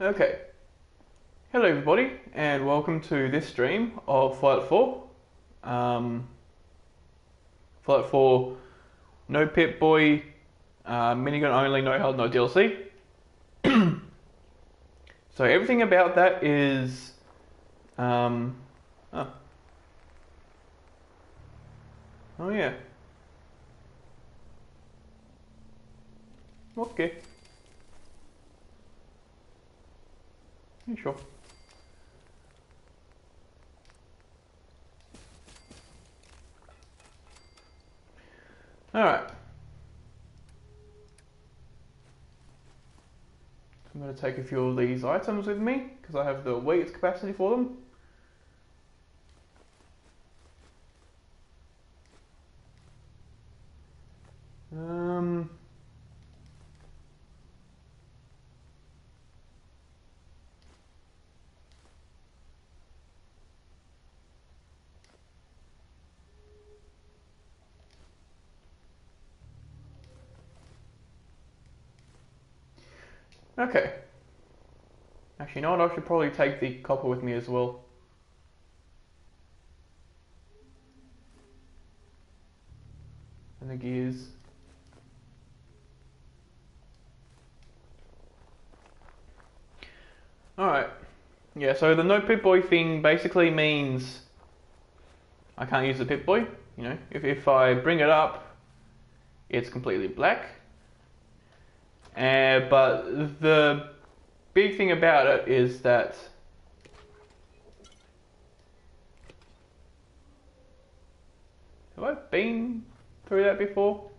Okay, hello everybody, and welcome to this stream of Flight 4. Um, Flight 4, no Pip-Boy, Minigun only, no HUD, no DLC. So everything about that is, um, oh, oh yeah, okay, yeah, sure. Alright, I'm going to take a few of these items with me, because I have the weight capacity for them. Um, okay. Actually, you know what? I should probably take the copper with me as well. And the gears. Alright. Yeah, so the no Pip-Boy thing basically means I can't use the Pip-Boy. You know, if I bring it up, it's completely black. But the big thing about it is that have I been through that before?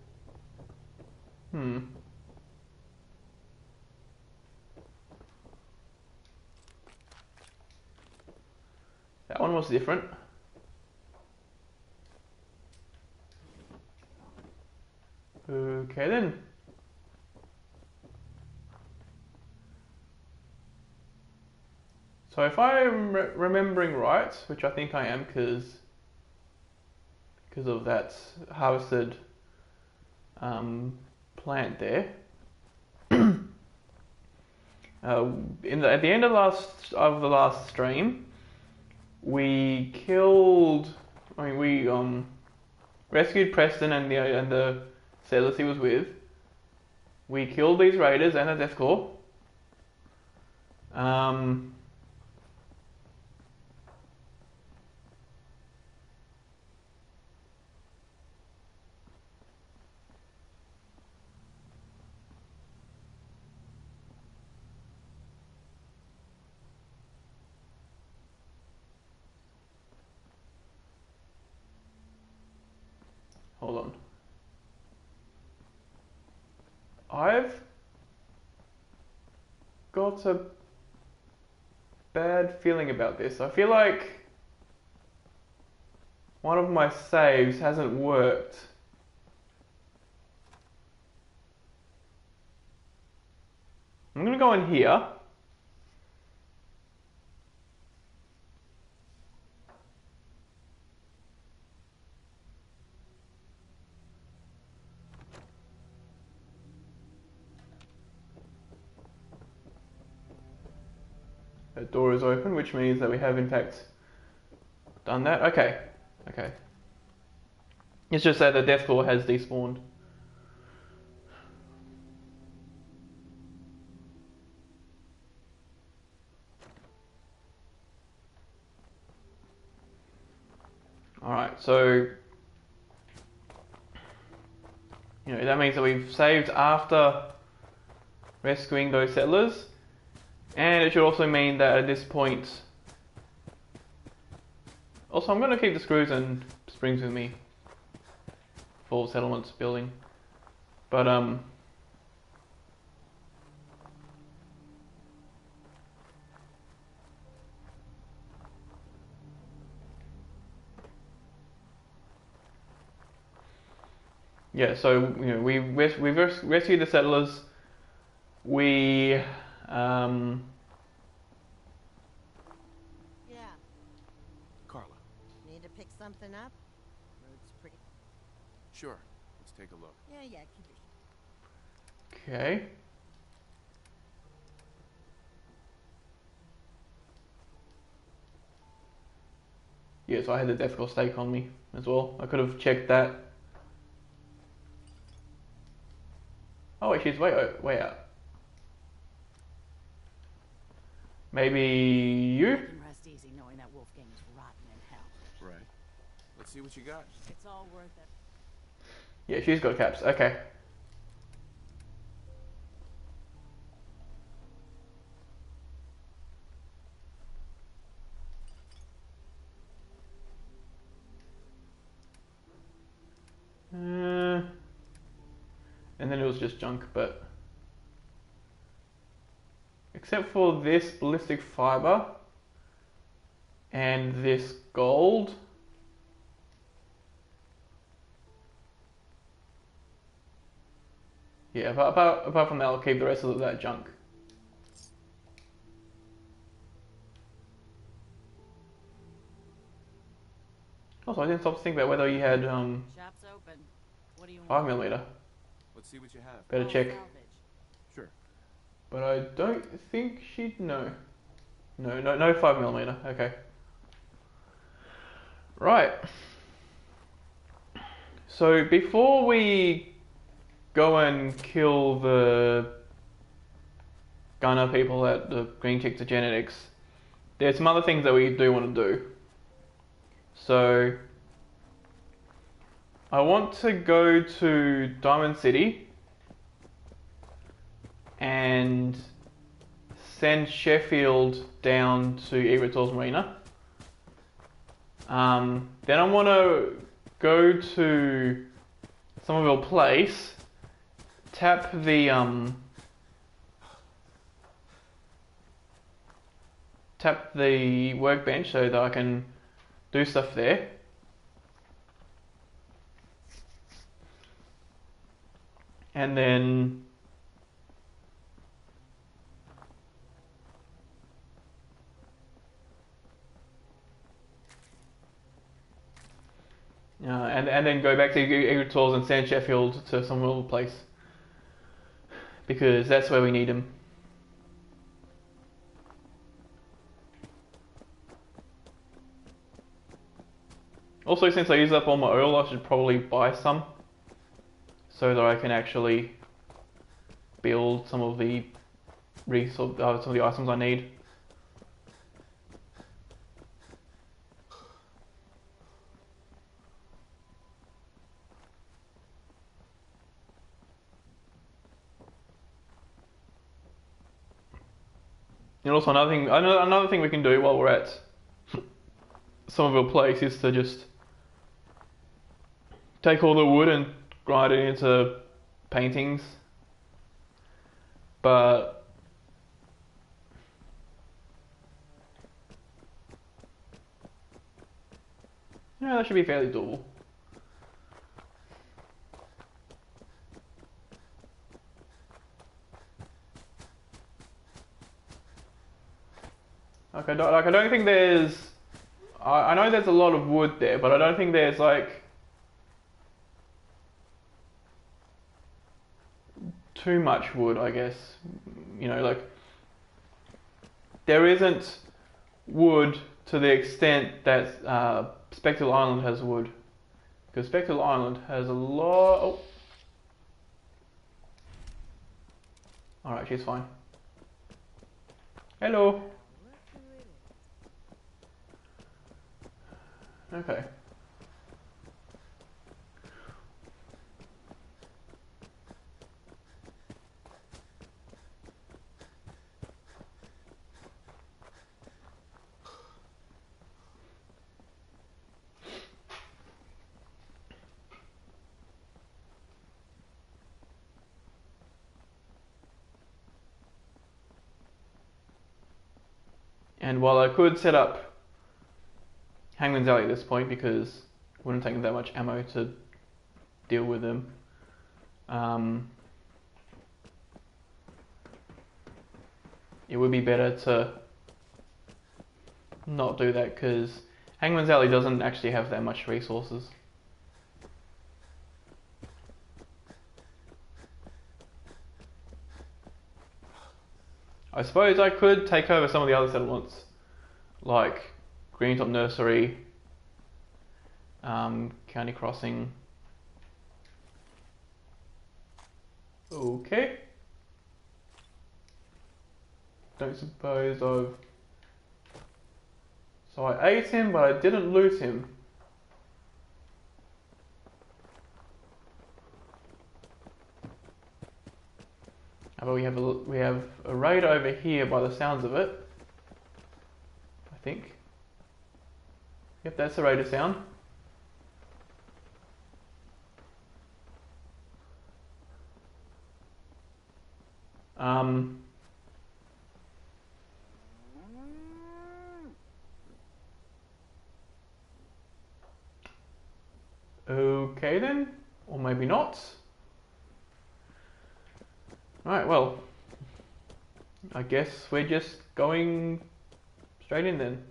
That one was different. Okay then. So if I'm remembering right, which I think I am because of that harvested plant there. At the end of the last stream, we killed. I mean, we rescued Preston and the settlers he was with. We killed these raiders and a death claw. Hold on. I've got a bad feeling about this. I feel like one of my saves hasn't worked. I'm gonna go in here. The door is open, which means that we have in fact done that. Okay. Okay. It's just that the death claw has despawned. Alright, so that means that we've saved after rescuing those settlers. And it should also mean that at this point... Also, I'm going to keep the screws and springs with me for settlements building. But, yeah, so, we've rescued the settlers. We, Yeah. Carla. Need to pick something up? Road's pretty. Sure. Let's take a look. Yeah, keep it. okay. Yeah, so I had the ethical stake on me as well. I could have checked that. Oh wait, she's way out. Maybe you? You can rest easy knowing that Wolfgang is rotten in hell. Right. Let's see what you got. It's all worth it. Yeah, she's got caps. Okay. And then it was just junk, but except for this ballistic fiber and this gold. Yeah, apart from that, I'll keep the rest of that junk. Also, I didn't stop to think about whether you had Shop's open. What do you want? 5mm. Let's see what you have. Better All check. salvage. Sure. But I don't think she'd know. No 5mm. Okay. Right. So before we go and kill the gunner people at the Green Chicks of Genetics, there's some other things that we do want to do. So I want to go to Diamond City and send Sheffield down to Egertor's Marina. Then I want to go to Somerville Place, tap the workbench so that I can do stuff there. And then and then go back to Egertor's and send Sheffield to some other place, because that's where we need him. Also, since I used up all my oil, I should probably buy some so that I can actually build some of the some of the items I need. And also another thing we can do while we're at Somerville Place is to just take all the wood and grind it into paintings. But yeah, that should be fairly doable. I don't think there's. I know there's a lot of wood there, but I don't think there's like too much wood, I guess. You know, like there isn't wood to the extent that Spectral Island has wood, because Spectral Island has a lot. Oh. All right, she's fine. Hello. Okay. And while I could set up Hangman's Alley at this point, because it wouldn't take that much ammo to deal with them, it would be better to not do that, because Hangman's Alley doesn't actually have that much resources. I suppose I could take over some of the other settlements, like Greentop Nursery county crossing. Okay. Don't suppose I've... So I ate him, but I didn't loot him. But we have a raid over here by the sounds of it. I think. Yep, that's the raider sound. Okay then, or maybe not. Right, well, I guess we're just going straight in then.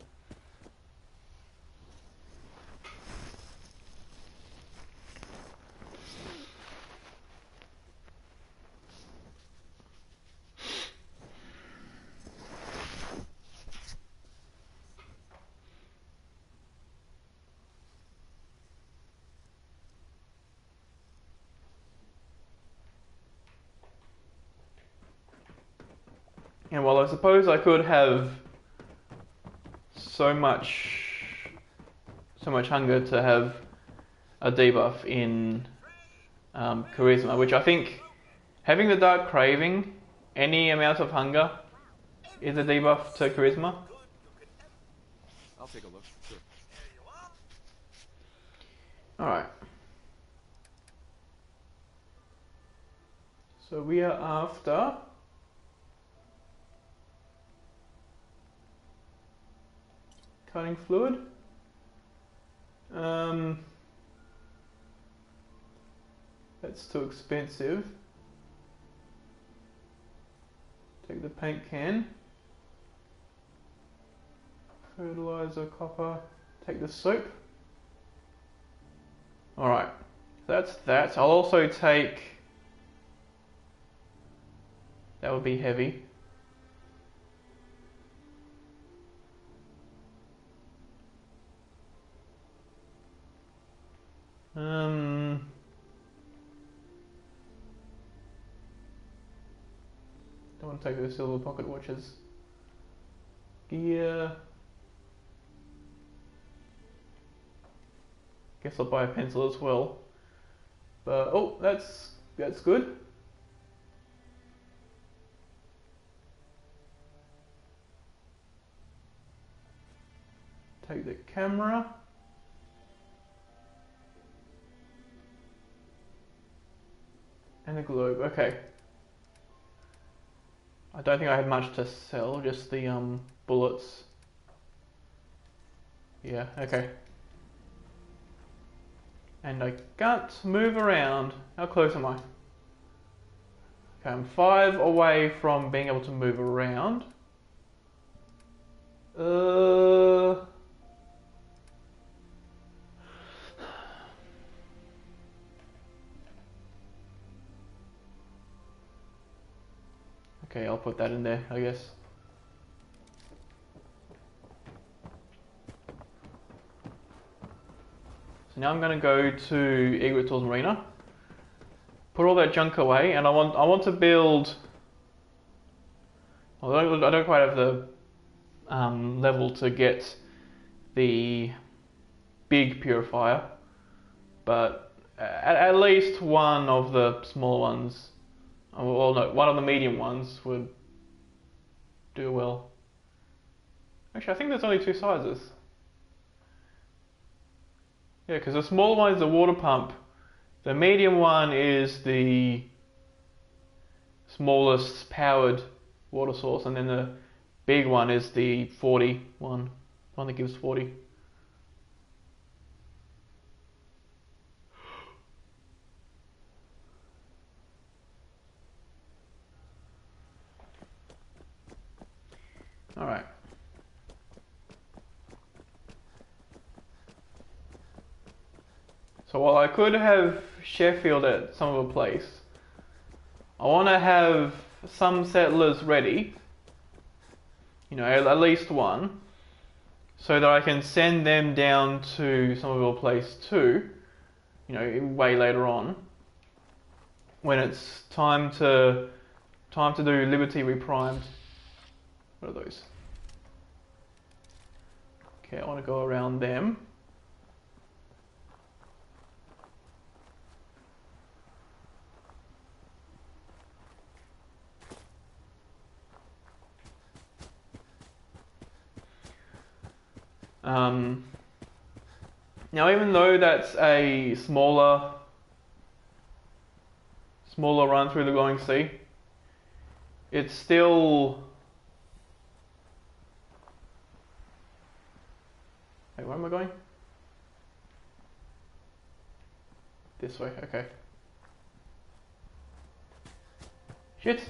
And while I suppose I could have so much hunger to have a debuff in charisma, which I think having the dark craving, any amount of hunger is a debuff to charisma. I'll take a look. Sure. Alright. So we are after cutting fluid. That's too expensive. Take the paint can. Fertilizer, copper. Take the soap. Alright, that's that. I'll also take... That would be heavy. Don't want to take those silver pocket watches. Gear. Guess I'll buy a pencil as well. But oh, that's good. Take the camera. And a globe, okay. I don't think I had much to sell, just the bullets. Yeah, okay. And I can't move around. How close am I? Okay, I'm 5 away from being able to move around. Okay, I'll put that in there, I guess. So now I'm going to go to Egrital's Arena, put all that junk away, and I want to build. Well, I don't quite have the level to get the big purifier, but at least one of the small ones. Well, no, one of the medium ones would do well. Actually, I think there's only 2 sizes. Yeah, because the small one is the water pump. The medium one is the smallest powered water source, and then the big one is the 40 one that gives 40. Alright. So while I could have Sheffield at some other place, I want to have some settlers ready, you know, at least one, so that I can send them down to Somerville Place too, you know, way later on, when it's time to do Liberty Reprimed. What are those? Okay, I want to go around them. Now, even though that's a smaller run through the glowing sea, it's still... Wait, where am I going? This way, okay. Shit!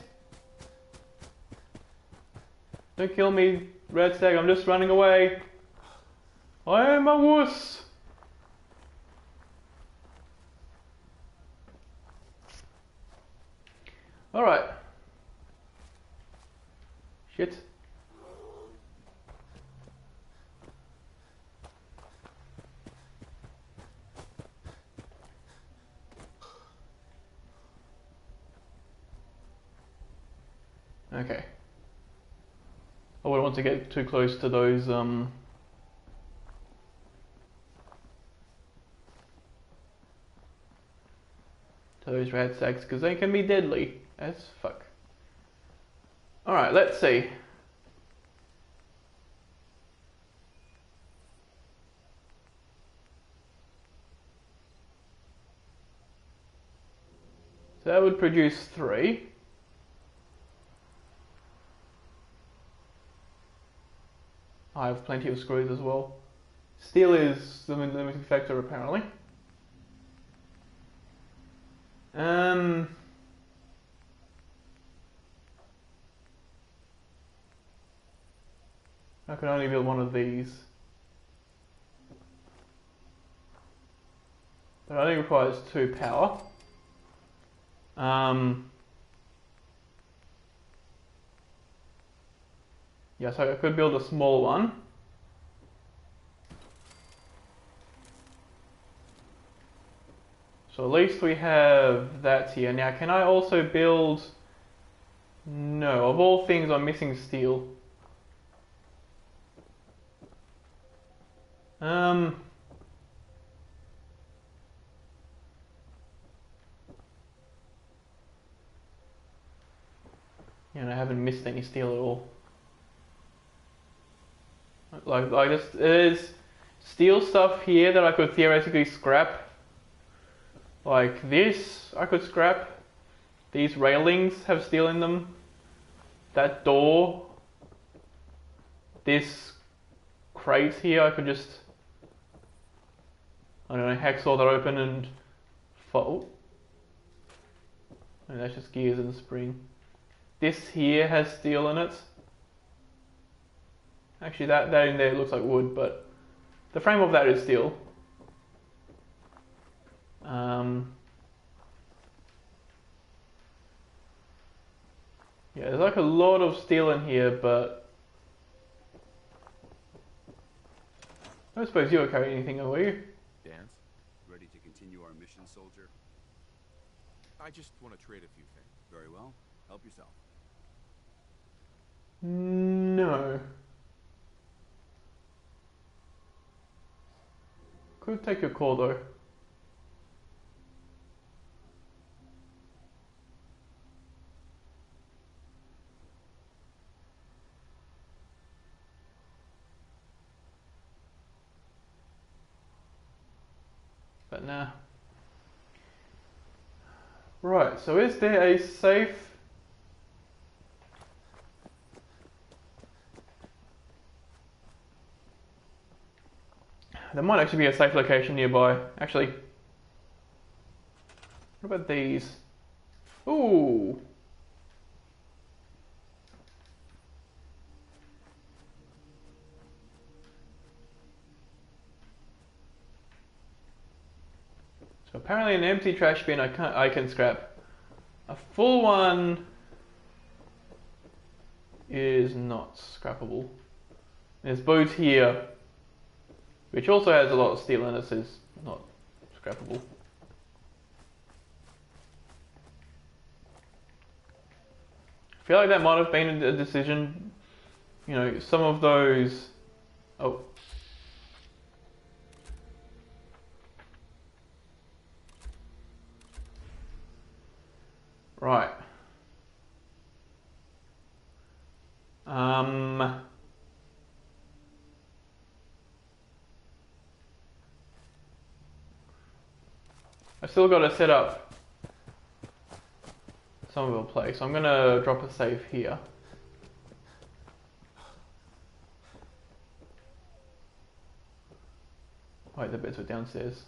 Don't kill me, Red Stag, I'm just running away. I am a wuss! Alright. Shit. Okay. I wouldn't want to get too close to those to those rat sacks because they can be deadly as fuck. Alright, let's see. So that would produce 3. I have plenty of screws as well. Steel is the limiting factor apparently. I can only build one of these. But it only requires 2 power. Yeah, so I could build a small one. So at least we have that here. Now, can I also build... No, of all things I'm missing steel. Yeah, and I haven't missed any steel at all. Like this, there's steel stuff here that I could theoretically scrap. Like this, I could scrap. These railings have steel in them. That door. This crate here, I could just, I don't know, hacksaw that open and fold. And that's just gears and spring. This here has steel in it. Actually, that in there looks like wood, but the frame of that is steel. Yeah, there's like a lot of steel in here, but I don't suppose you don't carry anything, are you? Dance? Ready to continue our mission, soldier? I just want to trade a few things. Very well. Help yourself. No. Could take your call though. But nah. Right, so is there a safe? There might actually be a safe location nearby. Actually, what about these? Ooh. So apparently an empty trash bin I can scrap. A full one is not scrappable. There's boats here which also has a lot of steel in it, so it's not scrappable. I feel like that might have been a decision, you know, some of those... Oh. Right. I still got to set up Somerville Place, so I'm going to drop a save here. Wait, the beds were downstairs.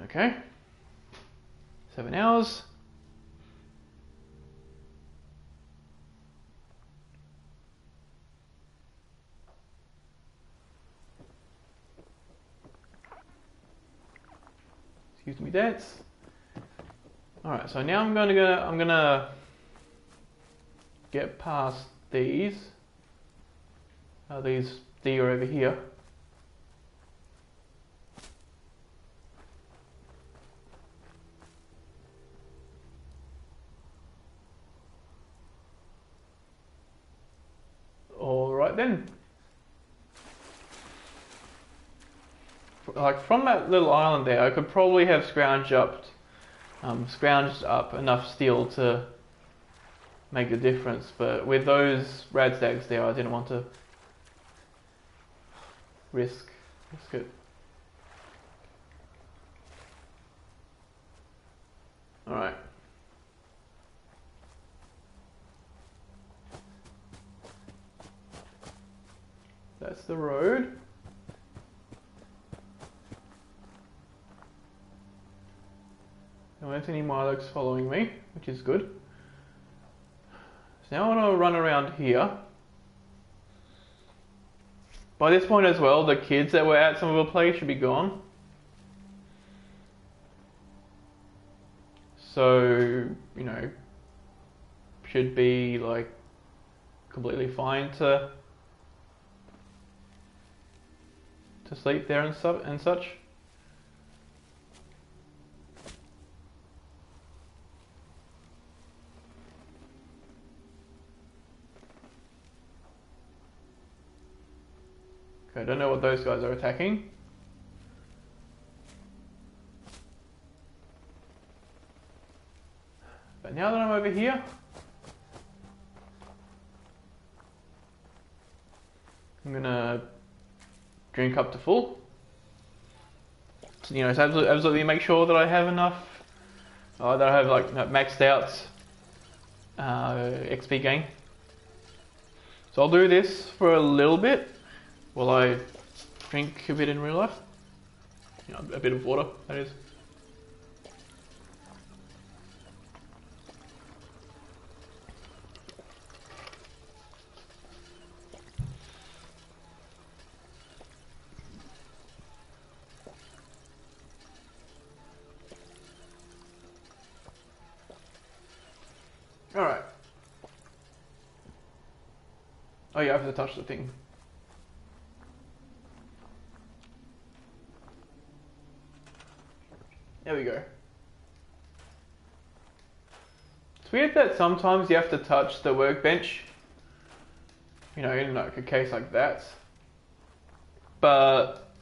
Okay. 7 hours. Excuse me, dance. All right, so now I'm gonna get past these. These deer over here. All right then. Like from that little island there, I could probably have scrounged up enough steel to make a difference, but with those radstags there, I didn't want to risk it. All right. That's the road. Don't have any Miloks following me, which is good. So now I want to run around here. By this point as well, the kids that were at Somerville Place should be gone. So, you know, should be like completely fine to sleep there and such. Okay, I don't know what those guys are attacking. But now that I'm over here, I'm gonna drink up to full. So, you know, so absolutely make sure that I have enough, that I have like maxed out XP gain. So I'll do this for a little bit while I drink a bit in real life. You know, a bit of water, that is. Alright. Oh yeah, I have to touch the thing. There we go. It's weird that sometimes you have to touch the workbench. You know, in like a case like that. But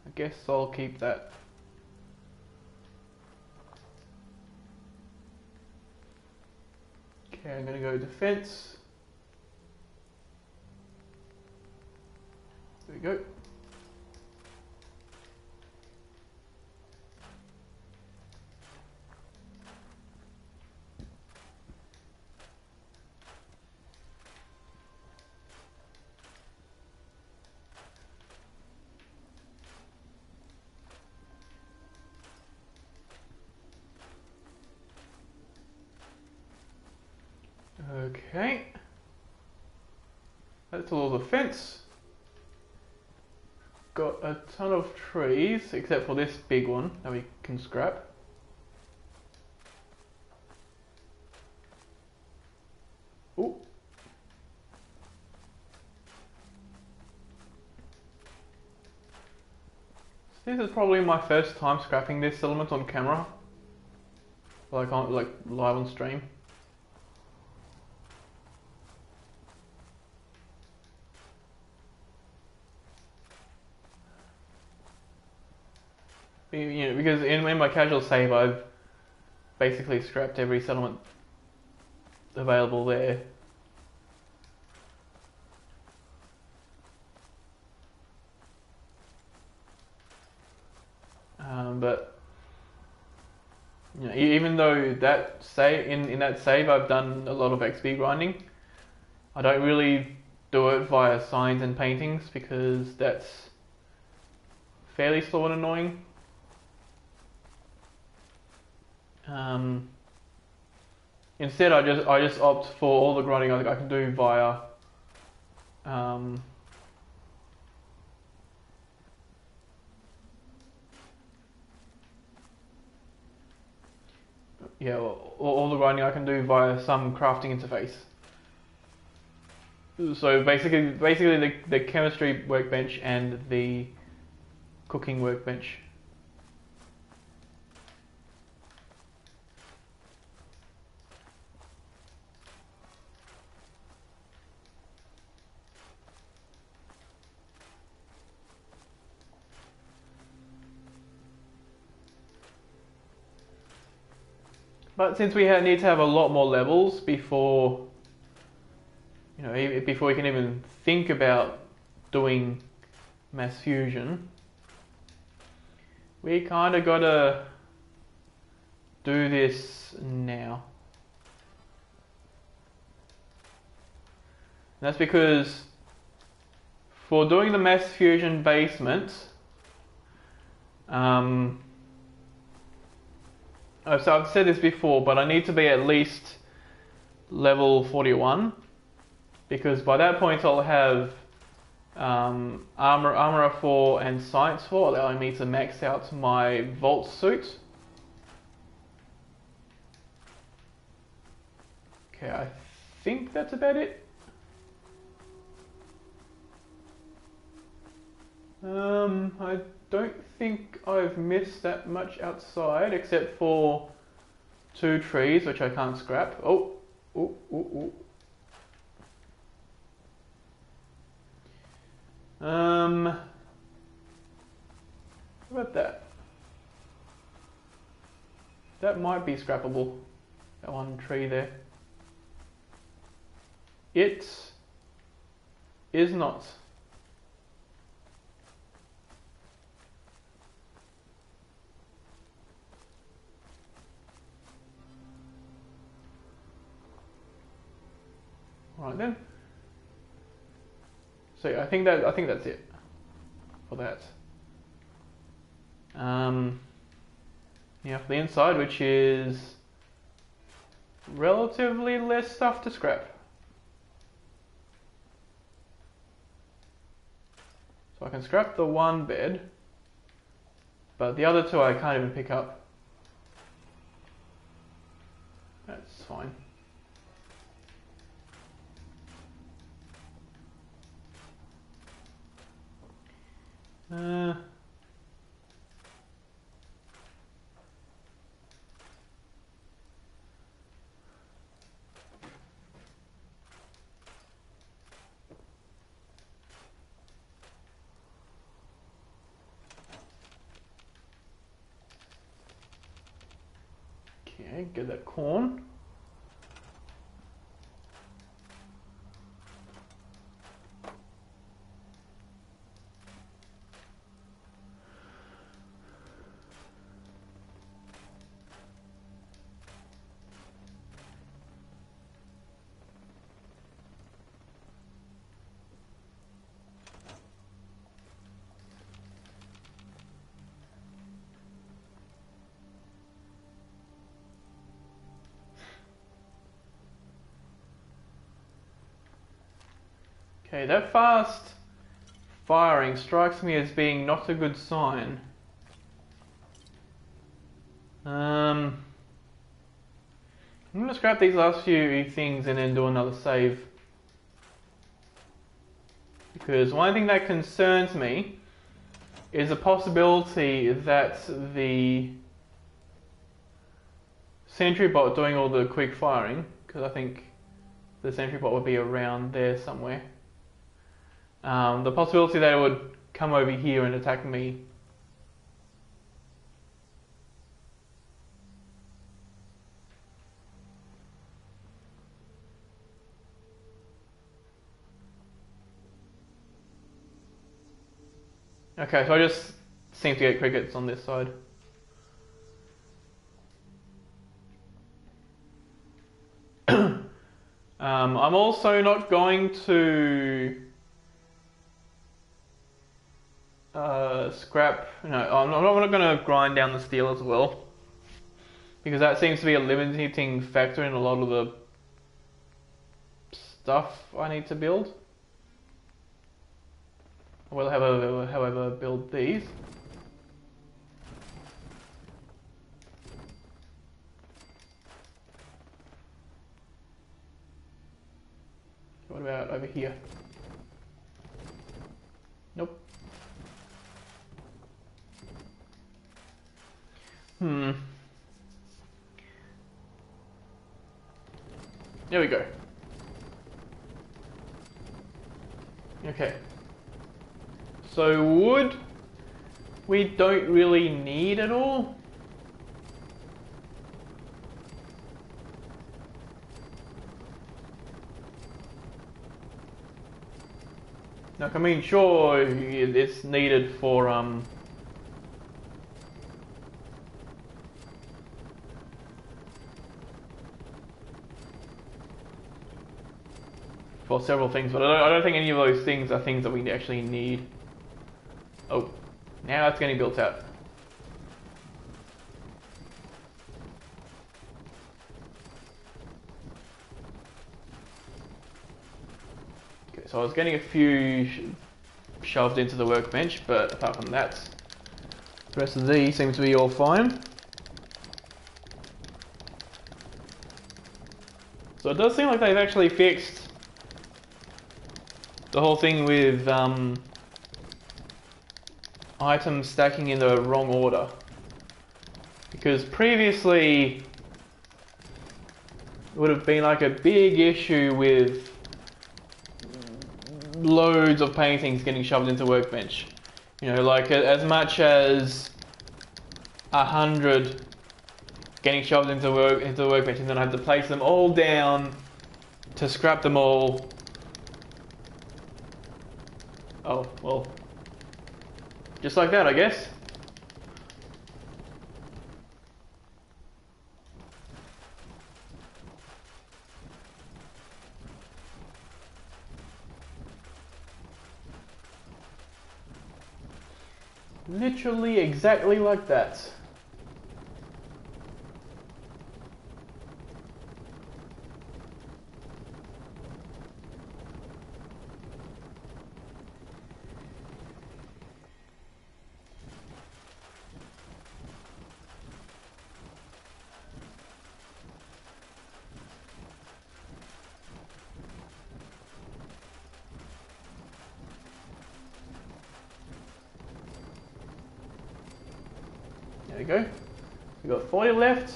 I guess I'll keep that. Okay, I'm gonna go defense. There we go. Okay. That's all the fence. got a ton of trees, except for this big one that we can scrap. Ooh. This is probably my first time scrapping this element on camera, like live on stream. You know, because in my casual save, I've basically scrapped every settlement available there. But you know, even though that in that save I've done a lot of XP grinding, I don't really do it via signs and paintings because that's fairly slow and annoying. Instead, I just opt for all the grinding I can do via yeah, all the grinding I can do via some crafting interface. So basically the chemistry workbench and the cooking workbench. But since we need to have a lot more levels before, you know, before we can even think about doing mass fusion, we kind of gotta do this now. And that's because for doing the mass fusion basement, so I've said this before, but I need to be at least level 41, because by that point I'll have Armorer 4 and Science 4, allowing me to max out my Vault suit. Okay, I think that's about it. I don't think I've missed that much outside, except for 2 trees, which I can't scrap. Oh. What about that? That might be scrappable. That one tree there. It is not. Right then. So I think that's it for that. Yeah, for the inside, which is relatively less stuff to scrap. So I can scrap the one bed, but the other 2 I can't even pick up. That's fine. Okay, get that corn. Okay, that fast firing strikes me as being not a good sign. I'm gonna scrap these last few things and then do another save. Because one thing that concerns me is the possibility that the sentry bot doing all the quick firing, because I think the sentry bot would be around there somewhere. The possibility that it would come over here and attack me. Okay, so I just seem to get crickets on this side. I'm also not going to scrap. No, I'm not going to grind down the steel as well, because that seems to be a limiting factor in a lot of the stuff I need to build. I will, however, build these. What about over here? Nope. There we go. Okay. So wood, we don't really need at all. Like, I mean, sure, it's needed for several things, but I don't think any of those things are things that we actually need. Oh, now it's getting built out. Okay, so I was getting a few shoved into the workbench, but apart from that, the rest of these seem to be all fine. So it does seem like they've actually fixed the whole thing with items stacking in the wrong order, because previously it would have been like a big issue with loads of paintings getting shoved into workbench. You know, like as much as 100 getting shoved into the workbench, and then I had to place them all down to scrap them all. Oh, well, just like that, I guess. Literally exactly like that. There we go. We've got 40 left.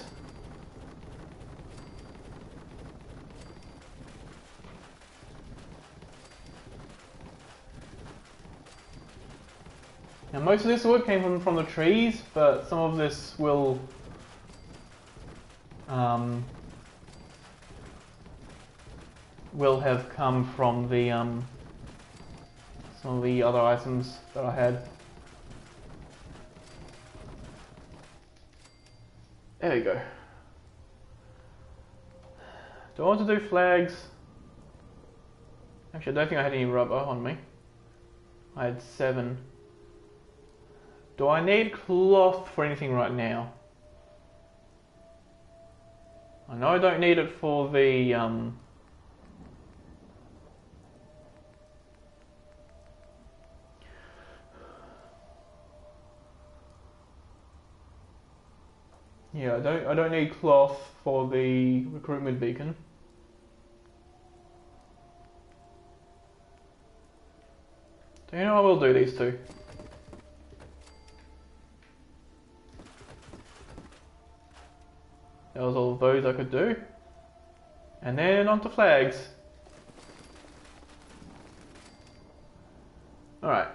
Now most of this wood came from the trees, but some of this will have come from the some of the other items that I had. There you go. Do I want to do flags? Actually, I don't think I had any rubber on me. I had 7. Do I need cloth for anything right now? I know I don't need it for the Yeah, I don't need cloth for the recruitment beacon. Do you know I will do these two? That was all of those I could do. And then onto flags. Alright.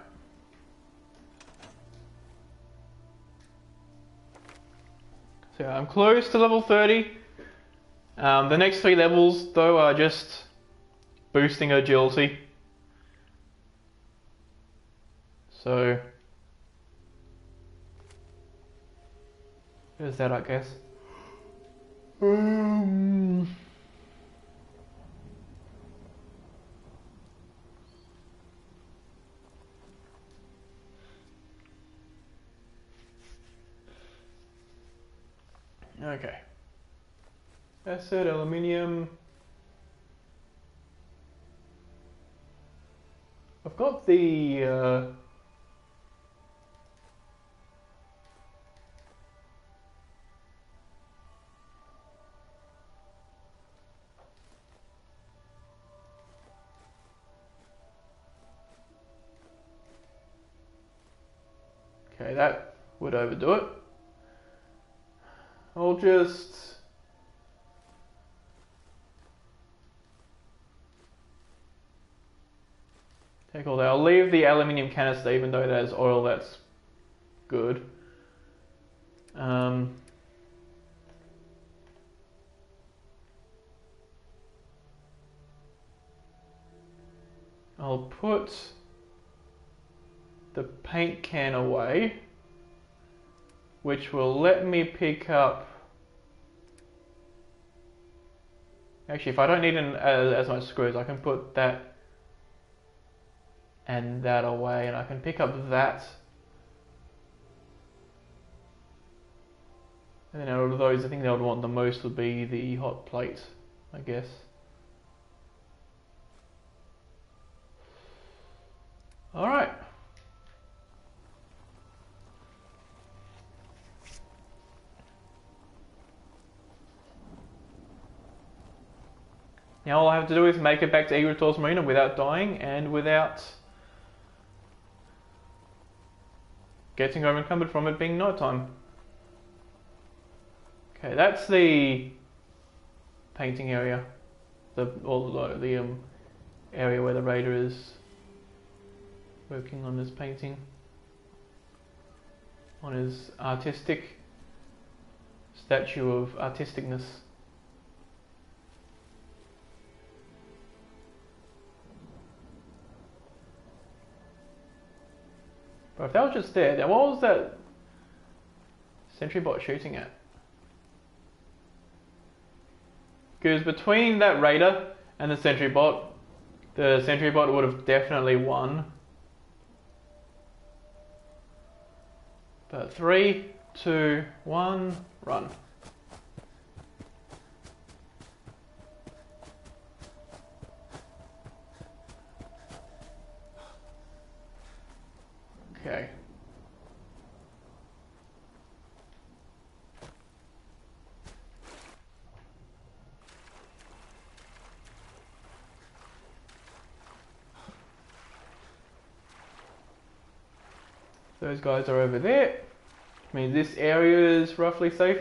So I'm close to level 30. The next 3 levels though are just boosting agility. So there's that, I guess. Okay. Acid, aluminium. I've got the okay, that would overdo it. I'll just take all that. I'll leave the aluminium canister even though there's oil, that's good. I'll put the paint can away, which will let me pick up. Actually, if I don't need as much screws, I can put that and that away, and I can pick up that. And then out of those, I think they would want the most would be the hot plate, I guess. Alright. Now all I have to do is make it back to Egretor's Marina without dying and without getting overencumbered from it being nighttime. Okay, that's the painting area. The area where the raider is working on his painting, on his artistic statue of artisticness. But if that was just there, then what was that sentry bot shooting at? Because between that raider and the sentry bot would have definitely won. But 3, 2, 1, run. Okay. Those guys are over there. Which means this area is roughly safe.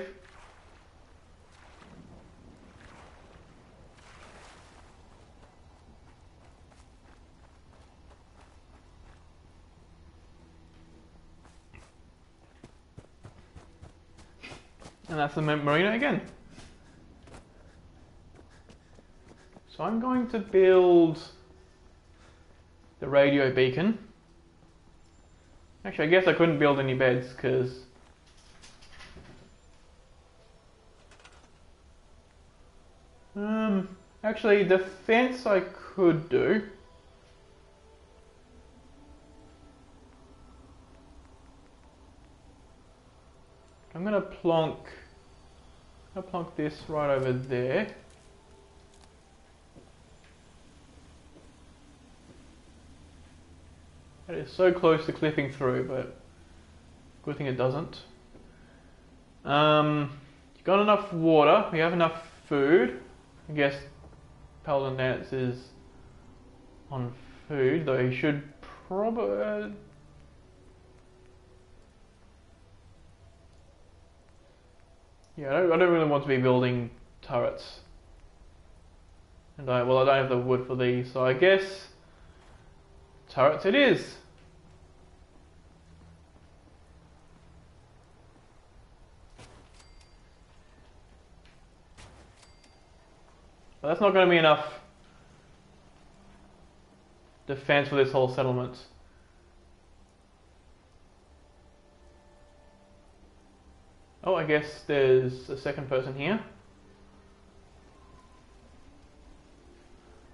And that's the marina again. So I'm going to build the radio beacon. Actually, I guess I couldn't build any beds because actually the fence I could do. I'm gonna plonk this right over there. It is so close to clipping through, but good thing it doesn't. got enough water. We have enough food. I guess Paladin Nance is on food, though he should probably... yeah, I don't really want to be building turrets. And I don't have the wood for these, so I guess turrets it is. But that's not going to be enough defense for this whole settlement. Oh, I guess there's a second person here.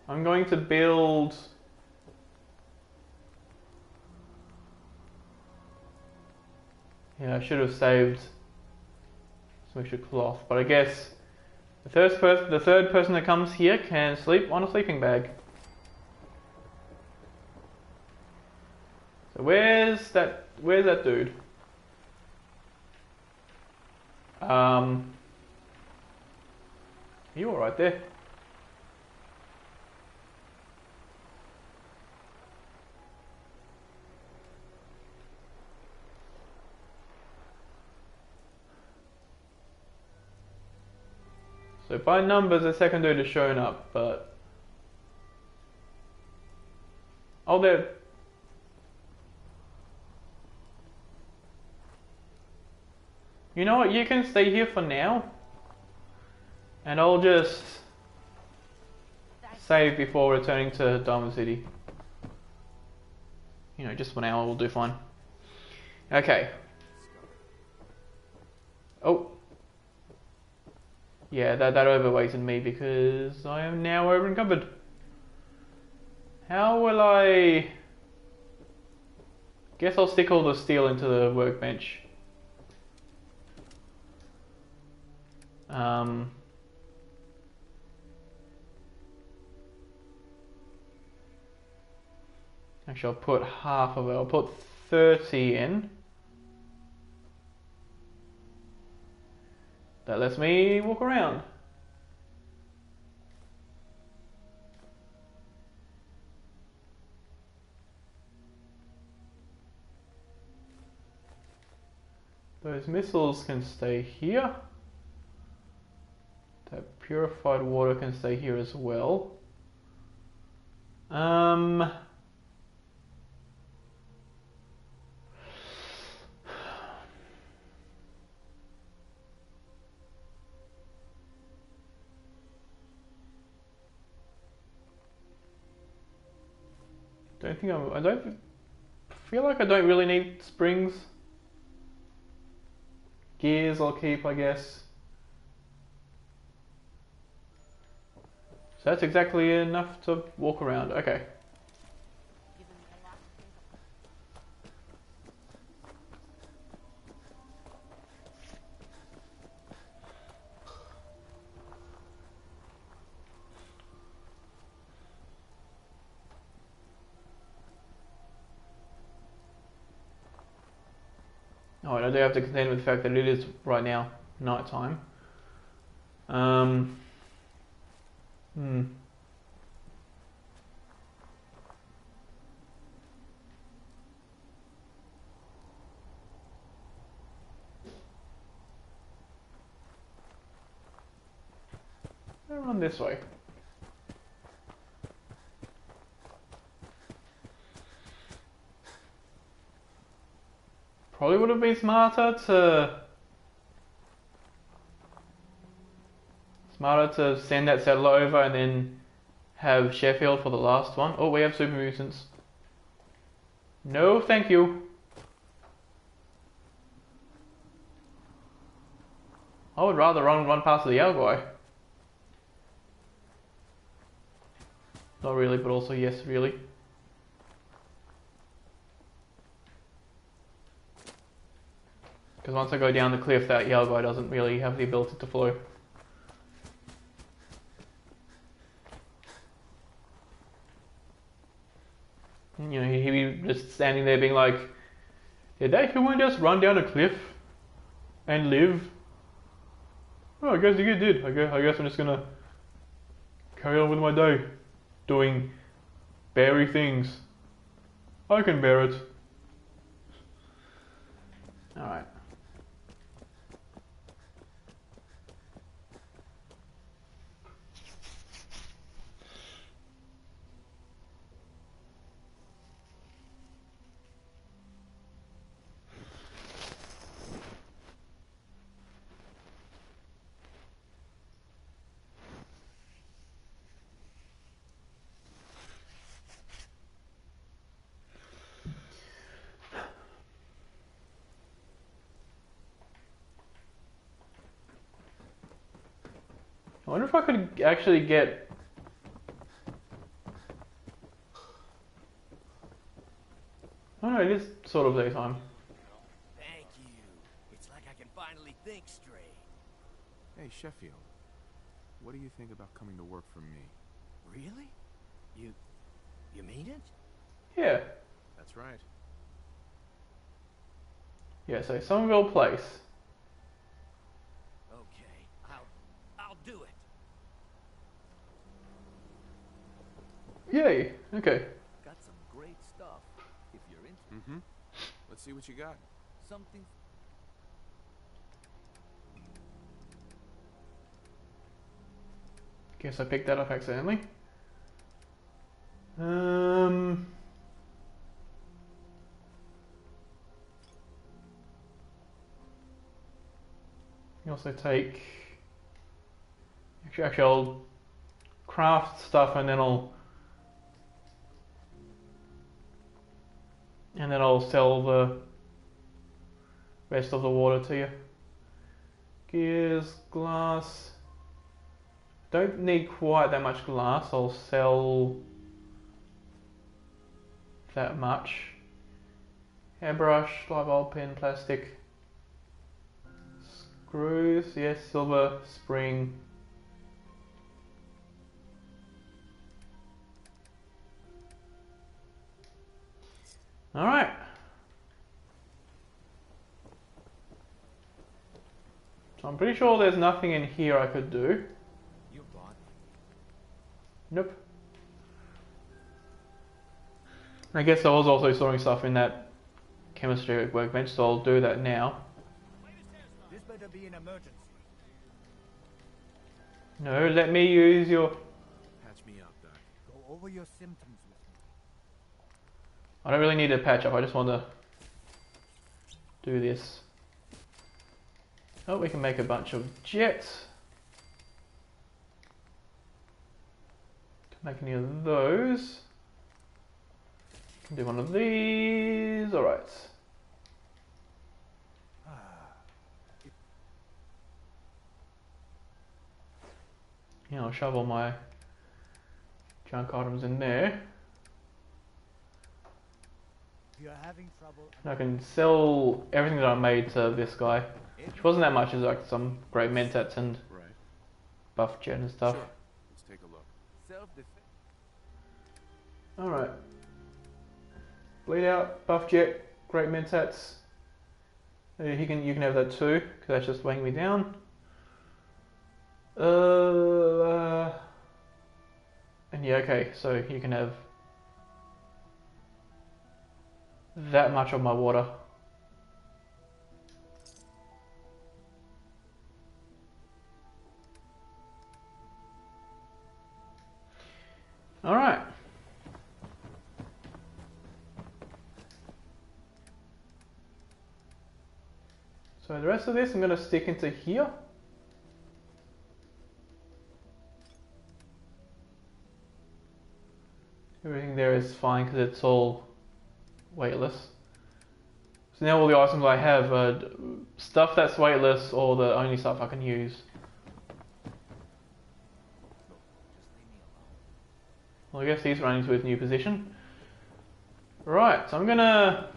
I'm going to build... yeah, I should have saved some extra cloth, but I guess the third person that comes here can sleep on a sleeping bag. So where's that dude? You all right there? So by numbers, the second dude is showing up, but... oh, there... you know what, you can stay here for now. And I'll just save before returning to Diamond City. You know, just for now, we'll do fine. Okay. Oh. Yeah, that overweighted me because I am now over encumbered. How will I... guess I'll stick all the steel into the workbench. Actually, I'll put half of it. I'll put 30 in. That lets me walk around. Those missiles can stay here. That purified water can stay here as well. I don't feel like I don't really need springs. Gears I'll keep, I guess. So that's exactly enough to walk around. Okay. Oh, I do have to contend with the fact that it is right now night time. I'll run this way. Probably would have been smarter to send that settler over and then have Sheffield for the last one. Oh, we have super mutants. No, thank you. I would rather run past the Yao. Not really, but also yes, really. Because once I go down the cliff, that Yao doesn't really have the ability to flow. You know, he'd be just standing there being like, did that human just run down a cliff and live? Oh, I guess you did. I guess I'm just gonna carry on with my day, doing beary things. I can bear it. Alright. I wonder if I could actually get... Oh no, it is sort of daytime. Thank you. It's like I can finally think straight. Hey, Sheffield. What do you think about coming to work for me? Really? You mean it? Yeah. That's right. Yeah, so Somerville Place. Okay, I'll do it. Yay, okay. Got some great stuff. If you're interested. Mm-hmm. Let's see what you got. Something. Guess I picked that up accidentally. You also take... Actually, I'll craft stuff and then I'll sell the rest of the water to you. Gears, glass. Don't need quite that much glass. I'll sell that much. Hairbrush, light bulb pen, plastic. Screws, yes, silver, spring. Alright. So I'm pretty sure there's nothing in here I could do. You bought. Nope. I guess I was also storing stuff in that chemistry workbench, so I'll do that now. This better be an emergency. No, let me use your... Patch me up, Doc. Go over your symptoms with me. I don't really need to patch up, I just want to do this. Oh, we can make a bunch of jets. Can make any of those. Can do one of these. Alright. Yeah, I'll shove all my junk items in there. If you're having trouble. And I can sell everything that I made to this guy. Which wasn't that much, it's like some great mentats and Right. buff jet and stuff. Sure. Let's take a look. Self-defense. Alright. Bleed out, buff jet, great mentats. You can have that too, because that's just weighing me down. And yeah, okay, so you can have that much of my water. Alright. So the rest of this I'm going to stick into here. Everything there is fine because it's all weightless. So now all the items I have are stuff that's weightless or the only stuff I can use. Well, I guess he's running to his new position. Right, so I'm gonna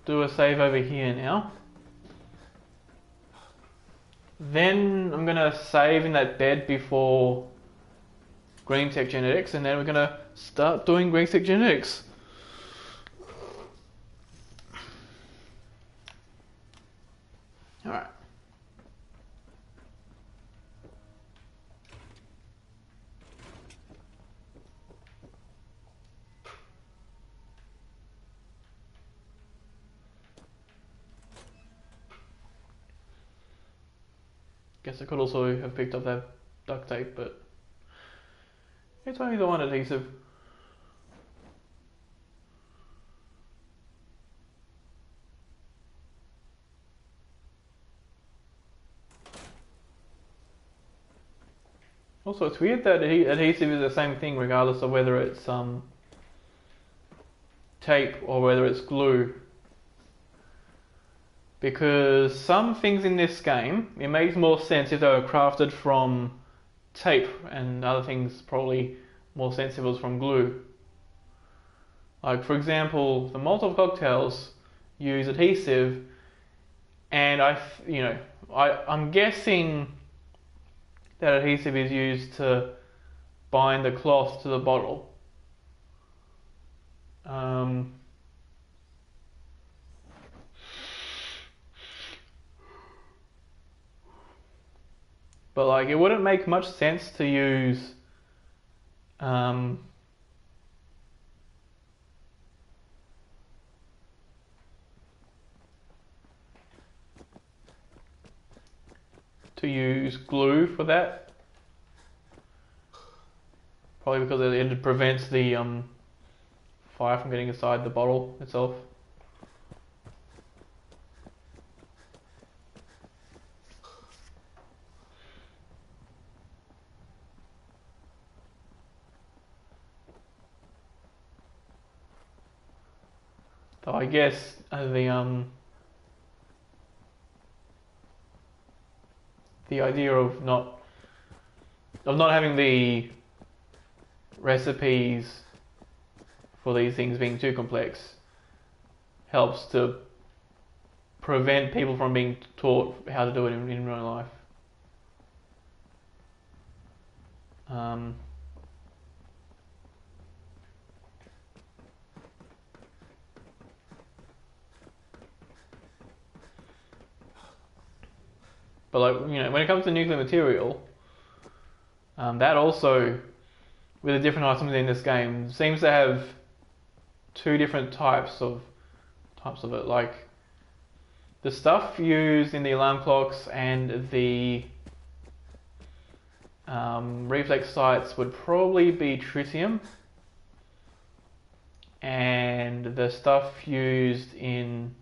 do a save over here now. Then I'm gonna save in that bed before Green Tech Genetics, and then we're gonna start doing Green Tech Genetics. Alright. Guess I could also have picked up that duct tape, but it's only the one adhesive. Also, it's weird that adhesive is the same thing regardless of whether it's tape or whether it's glue. Because some things in this game, it makes more sense if they were crafted from tape, and other things probably more sense if it was from glue. Like, for example, the Molotov cocktails use adhesive, and I'm guessing that adhesive is used to bind the cloth to the bottle. But like, it wouldn't make much sense to use glue for that. Probably because it prevents the fire from getting inside the bottle itself. So I guess the idea of not having the recipes for these things being too complex helps to prevent people from being taught how to do it in real life. But like, when it comes to nuclear material, that also, with the different items in this game, seems to have two different types of it. Like, the stuff used in the alarm clocks and the reflex sights would probably be tritium, and the stuff used in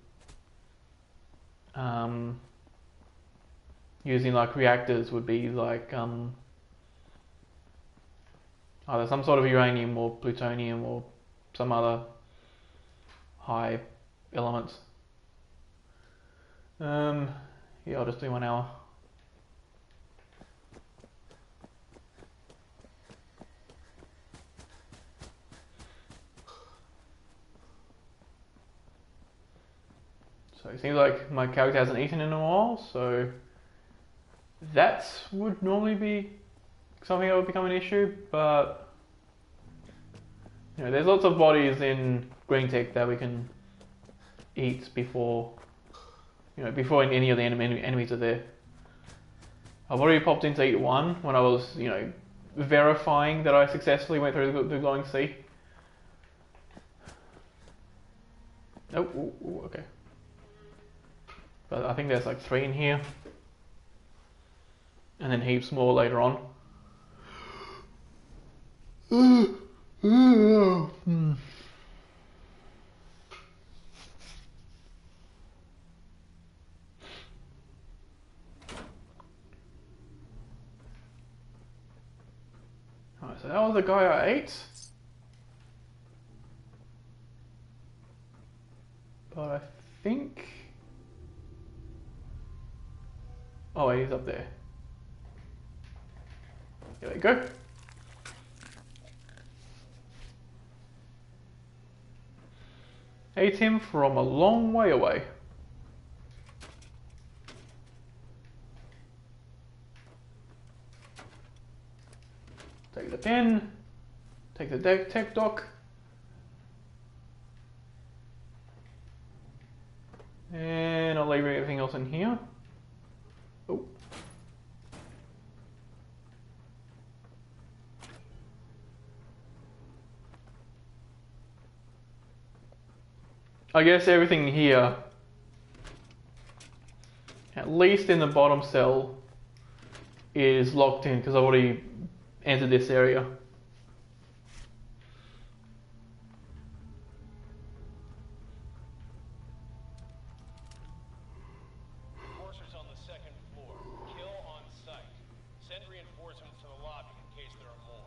using like reactors would be like either some sort of uranium or plutonium or some other high elements. Yeah, I'll just do 1 hour. So it seems like my character hasn't eaten in a while, so that would normally be something that would become an issue, but there's lots of bodies in Green Tech that we can eat before any of the enemies are there. I've already popped in to eat one when I was, verifying that I successfully went through the glowing sea. Oh, ooh, okay. But I think there's like 3 in here. And then heaps more later on. Alright, so that was the guy I ate. But I think... Oh, he's up there. There we go. Ate him from a long way away. Take the pen. Take the tech dock. And I'll leave everything else in here. Oh. I guess everything here, at least in the bottom cell, is locked in because I've already entered this area. Enforcers on the second floor. Kill on sight. Send reinforcements to the lobby in case there are more.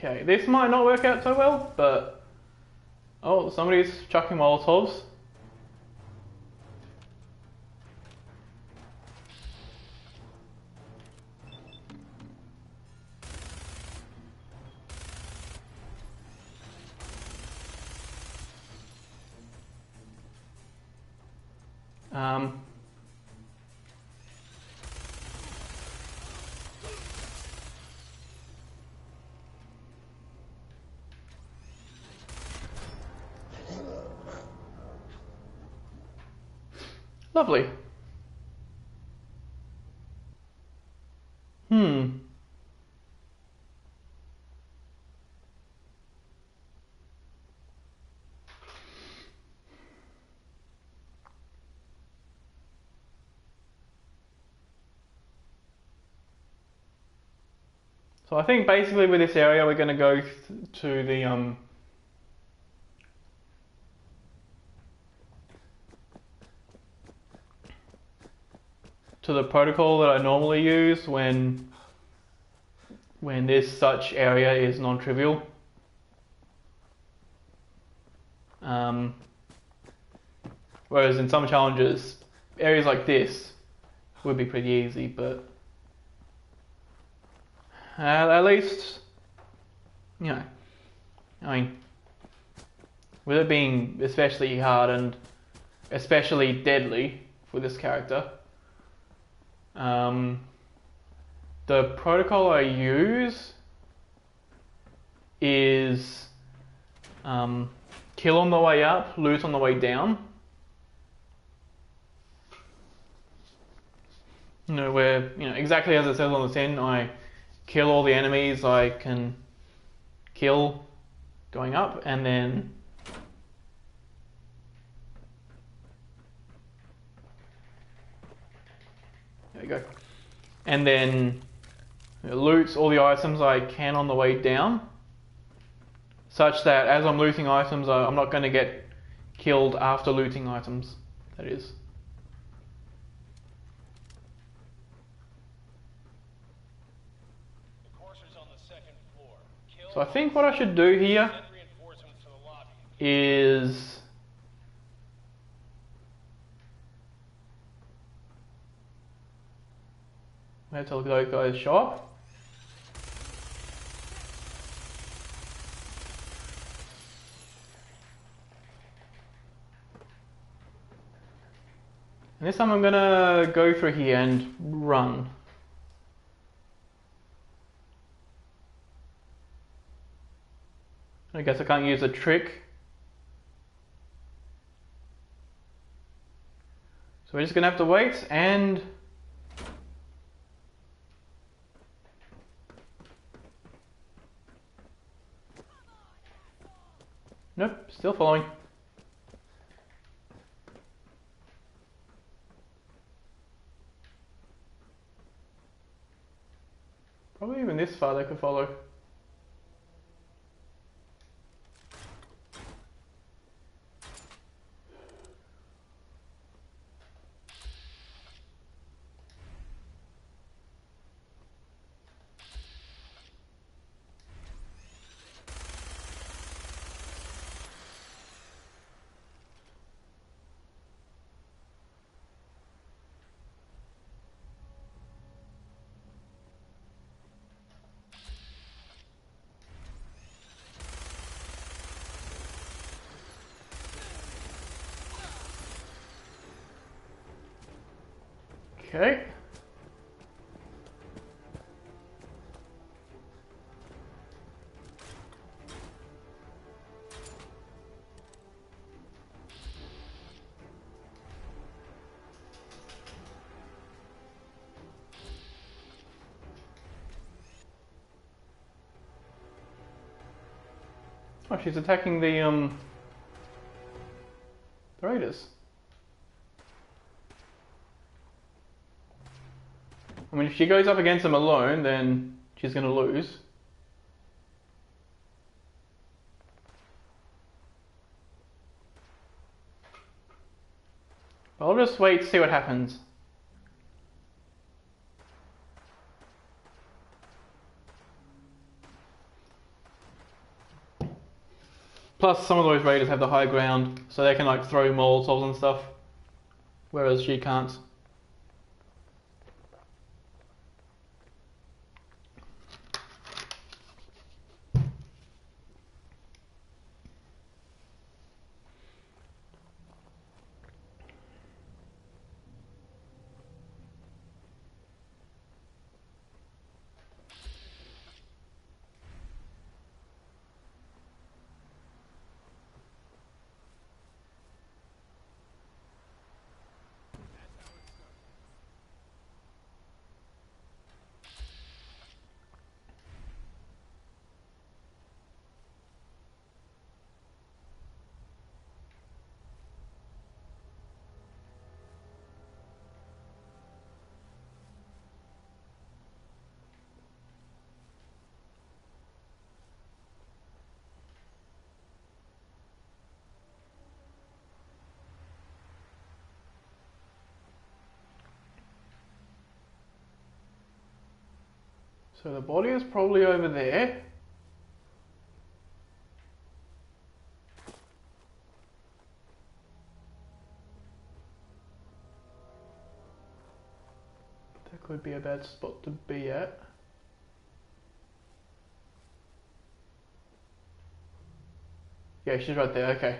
Okay, this might not work out so well, but... Oh, somebody's chucking Molotovs. Um... Lovely. So I think basically with this area we're going to go to the protocol that I normally use when this such area is non-trivial. Whereas in some challenges, areas like this would be pretty easy, but at least, you know, I mean, with it being especially hard and especially deadly for this character, the protocol I use is kill on the way up, loot on the way down. You know, where, you know, exactly as it says on the tin, I kill all the enemies I can kill going up, and then there we go. And then loot all the items I can on the way down, such that as I'm looting items, I'm not going to get killed after looting items, that is. So I think what I should do here is wait till those guys show up. And this time I'm gonna go through here and run. I guess I can't use a trick. So we're just gonna have to wait and nope, still following. Probably even this far they could follow. Okay. Oh, she's attacking the raiders. I mean, if she goes up against them alone, then she's going to lose. But I'll just wait to see what happens. Plus, some of those raiders have the high ground, so they can like throw molotovs and stuff, whereas she can't. So the body is probably over there. That could be a bad spot to be at. Yeah, she's right there, okay.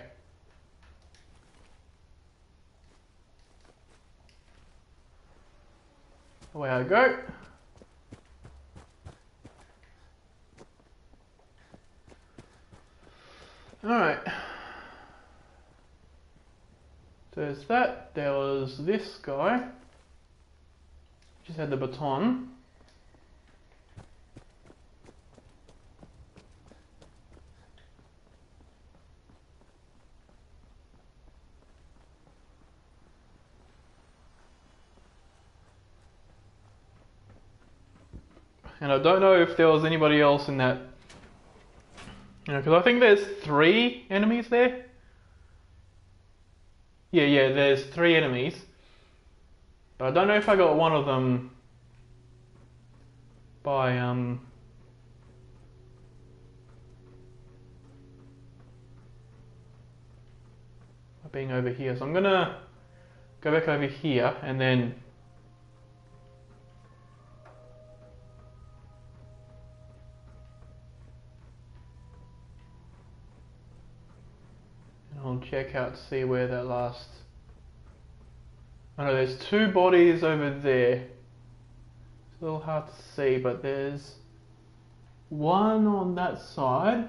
Away I go. Alright. There's that. There was this guy. Just had the baton. And I don't know if there was anybody else in that. You know, because I think there's 3 enemies there. Yeah, there's 3 enemies. But I don't know if I got one of them by being over here. So I'm gonna go back over here and then I'll check out to see where that last. Oh no, there's 2 bodies over there. It's a little hard to see, but there's one on that side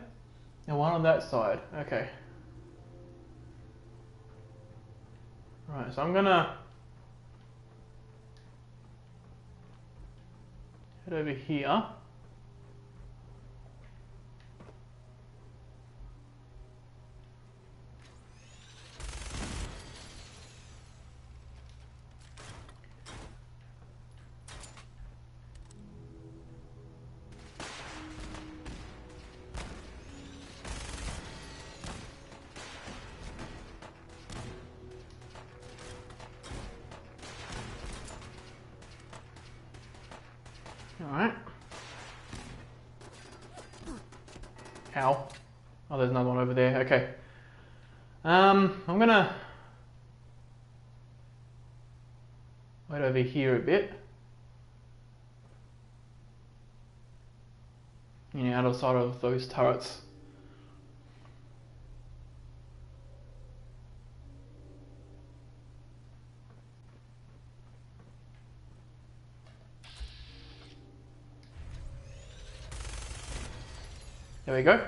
and one on that side. Okay. Right, so I'm gonna head over here. Alright. Ow. Oh, there's another one over there. Okay. I'm gonna wait over here a bit. You know, out of sight of those turrets. There we go.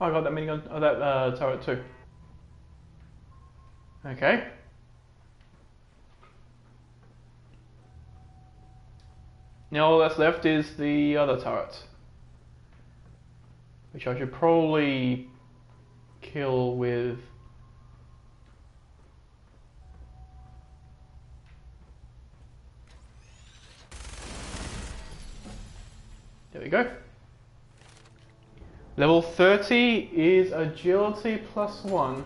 Oh, I got that minigun, that turret too. Okay. Now all that's left is the other turret, which I should probably kill with... There we go. Level 30 is agility +1.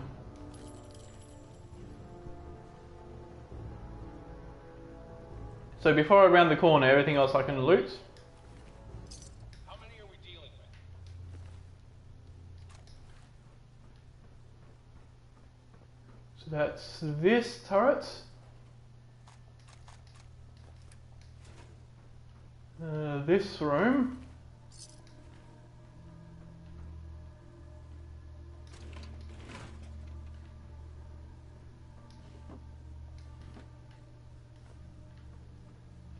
So before I round the corner, everything else I can loot. How many are we dealing with? So that's this turret. This room.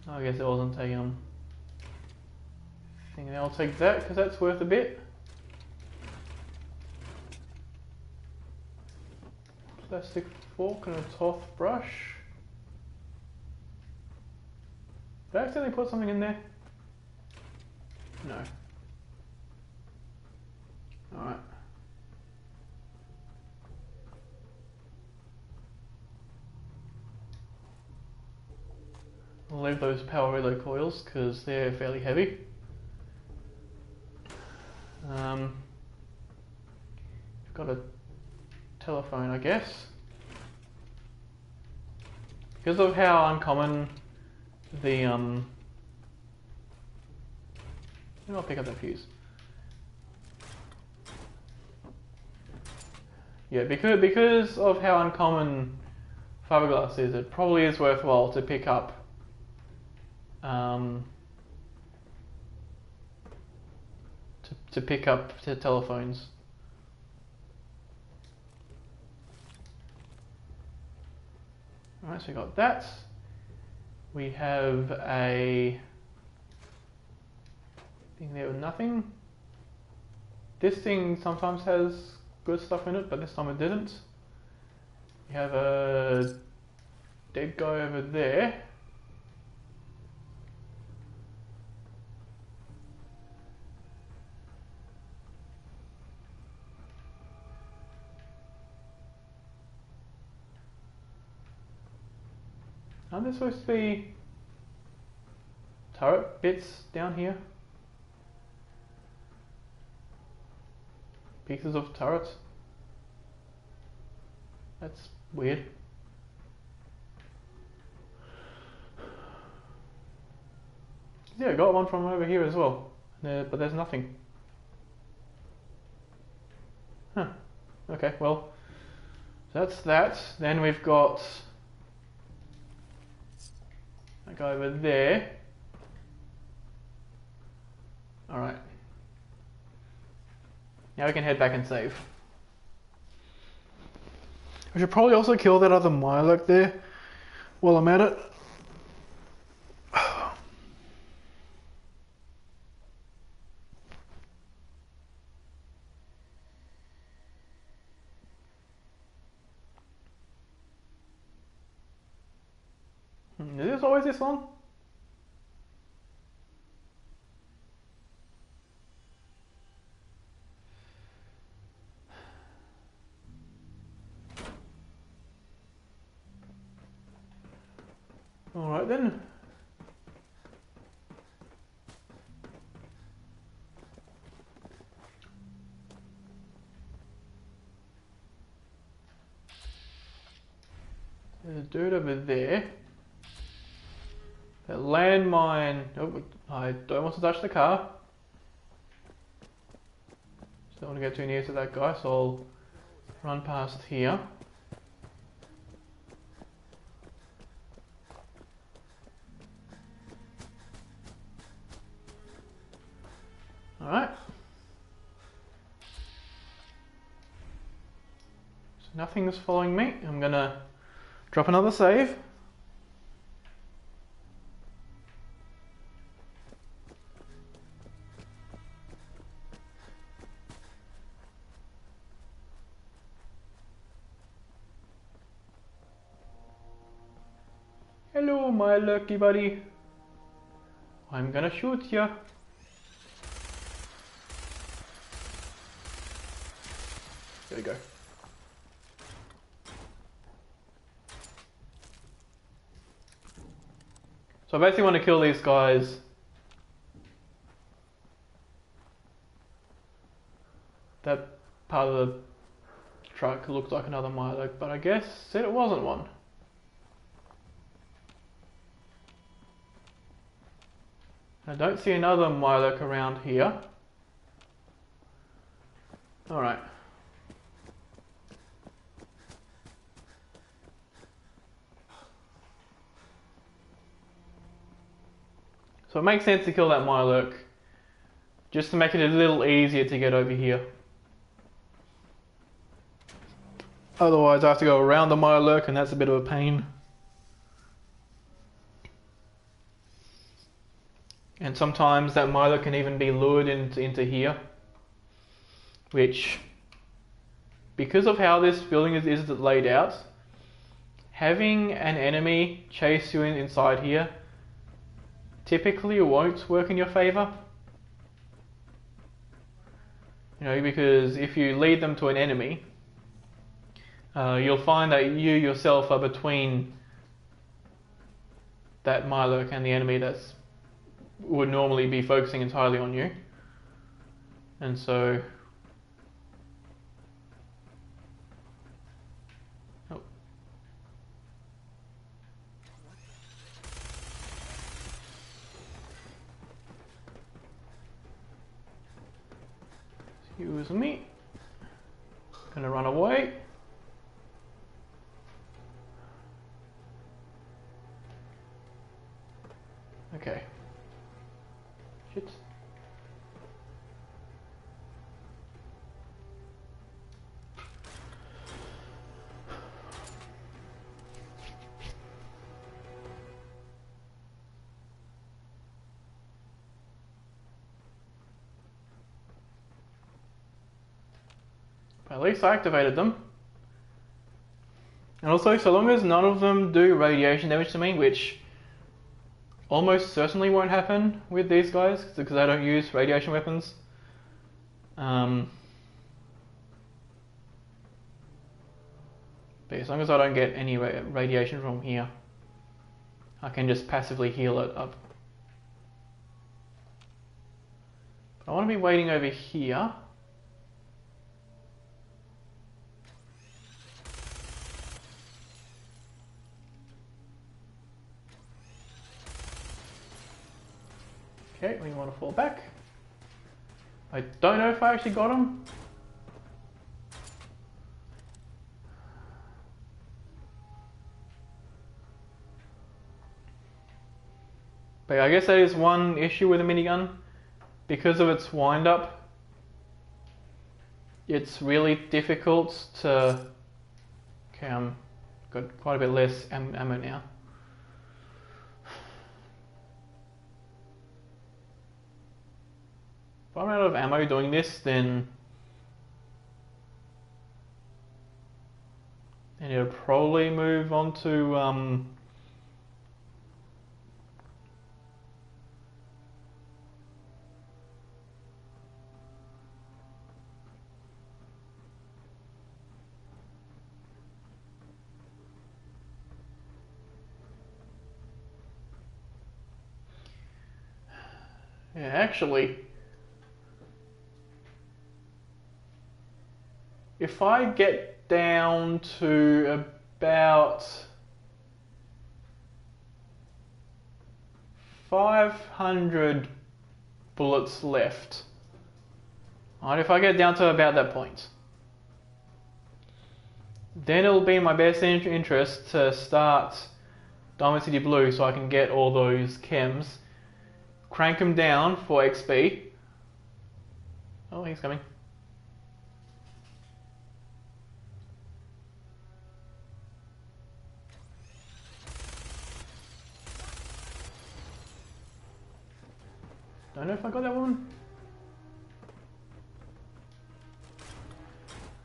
I guess it wasn't a thing. I'll take that because that's worth a bit. Plastic fork and a toth brush. Did I accidentally put something in there? No. Alright. I'll leave those power relay coils because they're fairly heavy. I've got a telephone, I guess. Because of how uncommon the I'll pick up that fuse. Yeah, because of how uncommon fiberglass is, it probably is worthwhile to pick up to pick up the telephones. Alright, so we got that. We have a thing there with nothing. This thing sometimes has good stuff in it, but this time it didn't. We have a dead guy over there. Aren't there supposed to be turret bits down here? Pieces of turrets? That's weird. Yeah, I got one from over here as well, but there's nothing. Huh. Okay, well, that's that. Then we've got that guy over there. Alright. Now we can head back and save. I should probably also kill that other Mirelurk there while I'm at it. Is this always this long? Alright then. There's a dude over there. That landmine. Oh, I don't want to touch the car. Just don't want to get too near to that guy, so I'll run past here. Alright. So nothing's following me. I'm gonna drop another save. Hello, my lucky buddy. I'm gonna shoot ya. There we go. So I basically want to kill these guys. That part of the truck looked like another Milo, but I guess it wasn't one. I don't see another Milo around here. Alright. So it makes sense to kill that Mirelurk, just to make it a little easier to get over here. Otherwise I have to go around the Mirelurk and that's a bit of a pain. And sometimes that Mirelurk can even be lured into here. Which, because of how this building is laid out, having an enemy chase you inside here typically won't work in your favor. You know, because if you lead them to an enemy, you'll find that you yourself are between that Mirelurk and the enemy that's would normally be focusing entirely on you. And so excuse me. Gonna run away. Okay. Shit. At least I activated them. And also, so long as none of them do radiation damage to me, which almost certainly won't happen with these guys because I don't use radiation weapons. But as long as I don't get any radiation from here, I can just passively heal it up. But I want to be waiting over here. Okay, we want to fall back. I don't know if I actually got him. But I guess that is one issue with a minigun. Because of its wind up, it's really difficult to... Okay, I'm got quite a bit less ammo now. If I'm out of ammo doing this, then it'll probably move on to yeah, actually, if I get down to about 500 bullets left, alright, if I get down to about that point, then it'll be in my best interest to start Diamond City Blue so I can get all those chems, crank them down for XP. Oh, he's coming. Don't know if I got that one.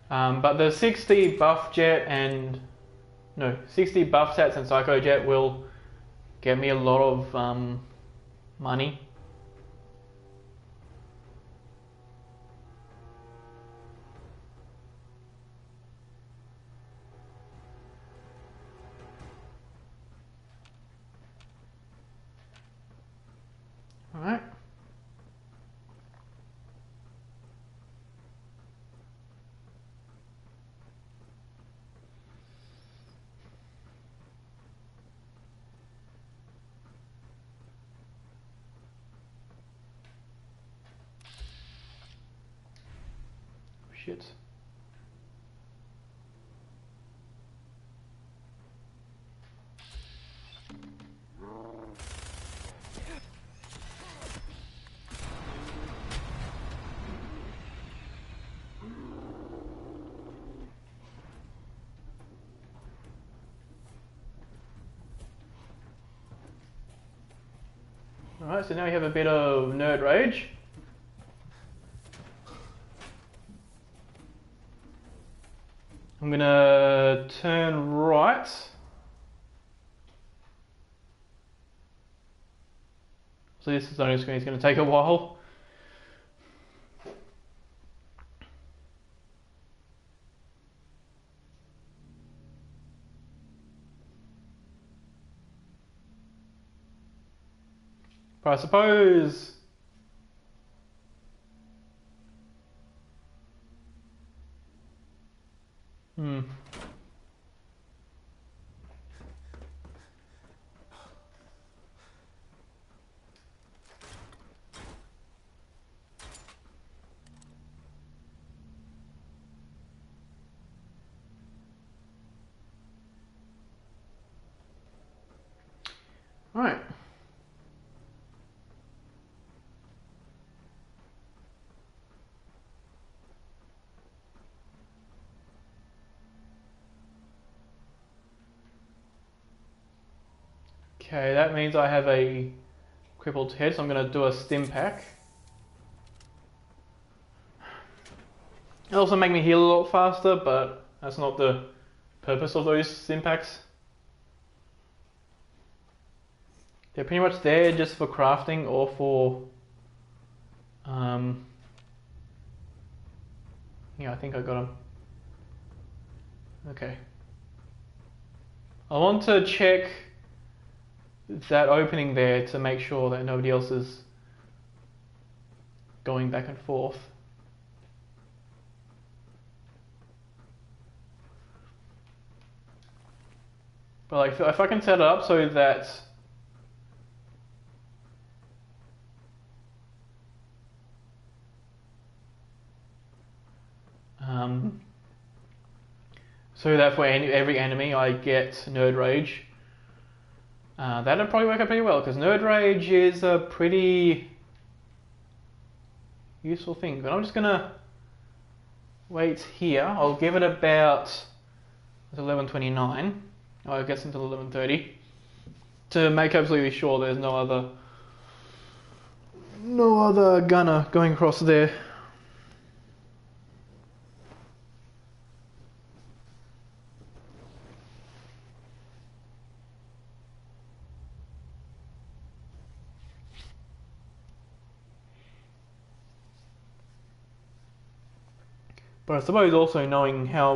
But the 60 buff jet and 60 buff sats and psycho jet will get me a lot of money. Alright. Shit. Alright, so now we have a bit of nerd rage. I'm gonna turn right. So this is only screen is gonna take a while. But I suppose Alright. Okay, that means I have a crippled head, so I'm going to do a stim pack. It'll also make me heal a lot faster, but that's not the purpose of those stim packs. They're pretty much there just for crafting or for... yeah, I think I got them. Okay. I want to check that opening there to make sure that nobody else is going back and forth. But like, if I can set it up so that for every enemy I get Nerd Rage. That'd probably work out pretty well, because Nerd Rage is a pretty useful thing. But I'm just gonna wait here. I'll give it about 11:29. I guess until 11:30 to make absolutely sure there's no other gunner going across there. But I suppose also knowing how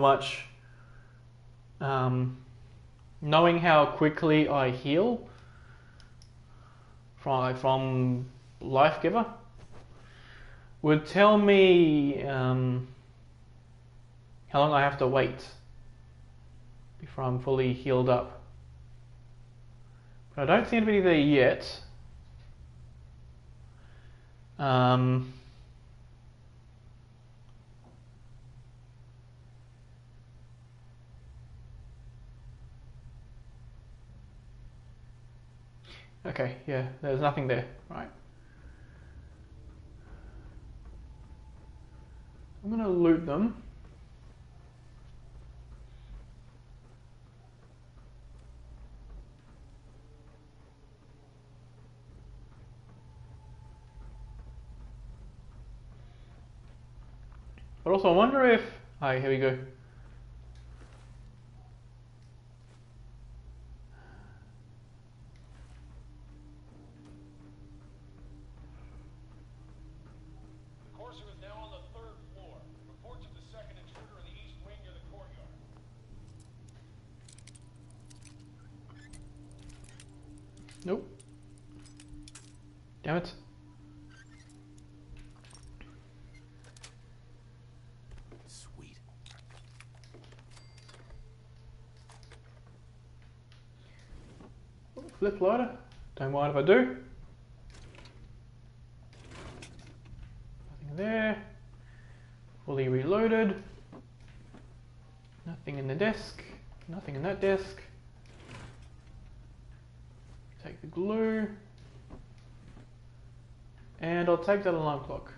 quickly I heal from Life Giver would tell me how long I have to wait before I'm fully healed up. But I don't seem to be there yet. Okay, yeah, there's nothing there, right. I'm gonna loot them. But also I wonder if... Hi, here we go. Nope. Damn it. Sweet. Flip lighter. Don't mind if I do. Nothing there. Fully reloaded. Nothing in the desk. Nothing in that desk. Take the glue. And I'll take that alarm clock.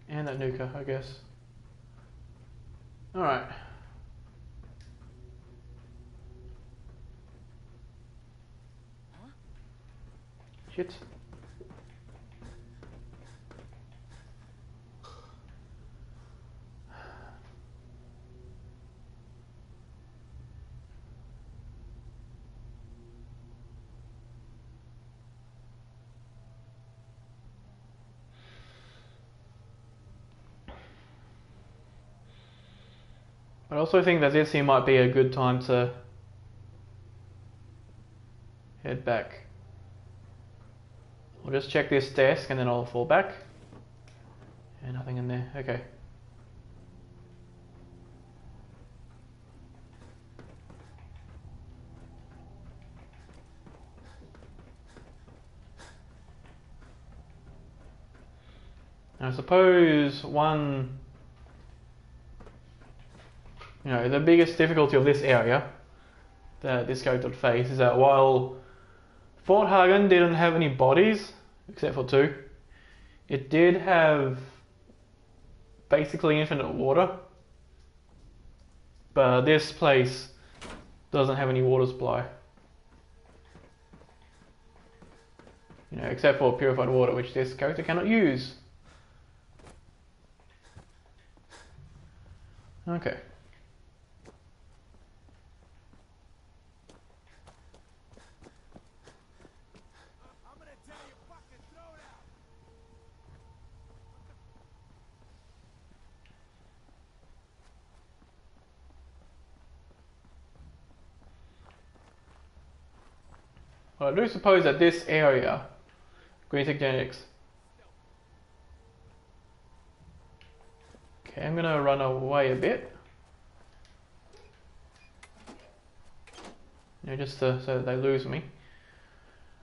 And that nuka, I guess. Alright. Huh? Shit. I also think that this here might be a good time to head back. I'll just check this desk and then I'll fall back. And nothing in there. Okay. I suppose the biggest difficulty of this area that this character would face is that while Fort Hagen didn't have any bodies, except for 2, it did have basically infinite water, but this place doesn't have any water supply. Except for purified water, which this character cannot use. Okay. I'm gonna tell you, fucking throw it out. Well, I do suppose that this area, Green Tech Genetics. Okay, I'm gonna run away a bit. Just so that they lose me.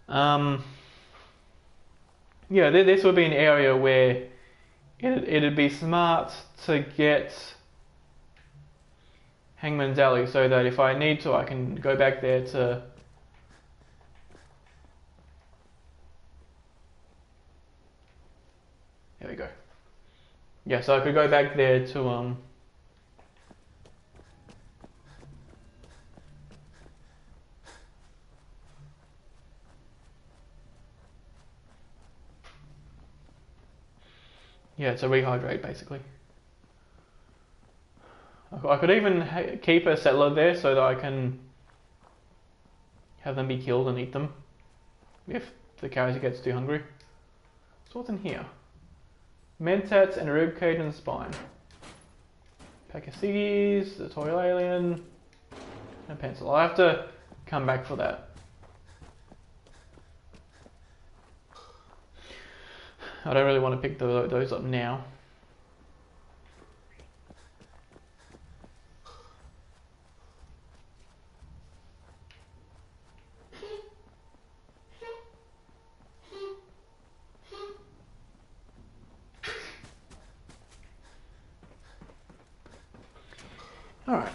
Yeah, this would be an area where it'd be smart to get Hangman's Alley so that if I need to, I can go back there to... There we go. Yeah, so I could go back there to yeah, to rehydrate basically. I could even keep a settler there so that I can have them be killed and eat them if the character gets too hungry. So what's in here? Mentats and ribcage and spine. Pack of ciggies, the toy alien, and a pencil. I'll have to come back for that. I don't really want to pick those up now. Alright.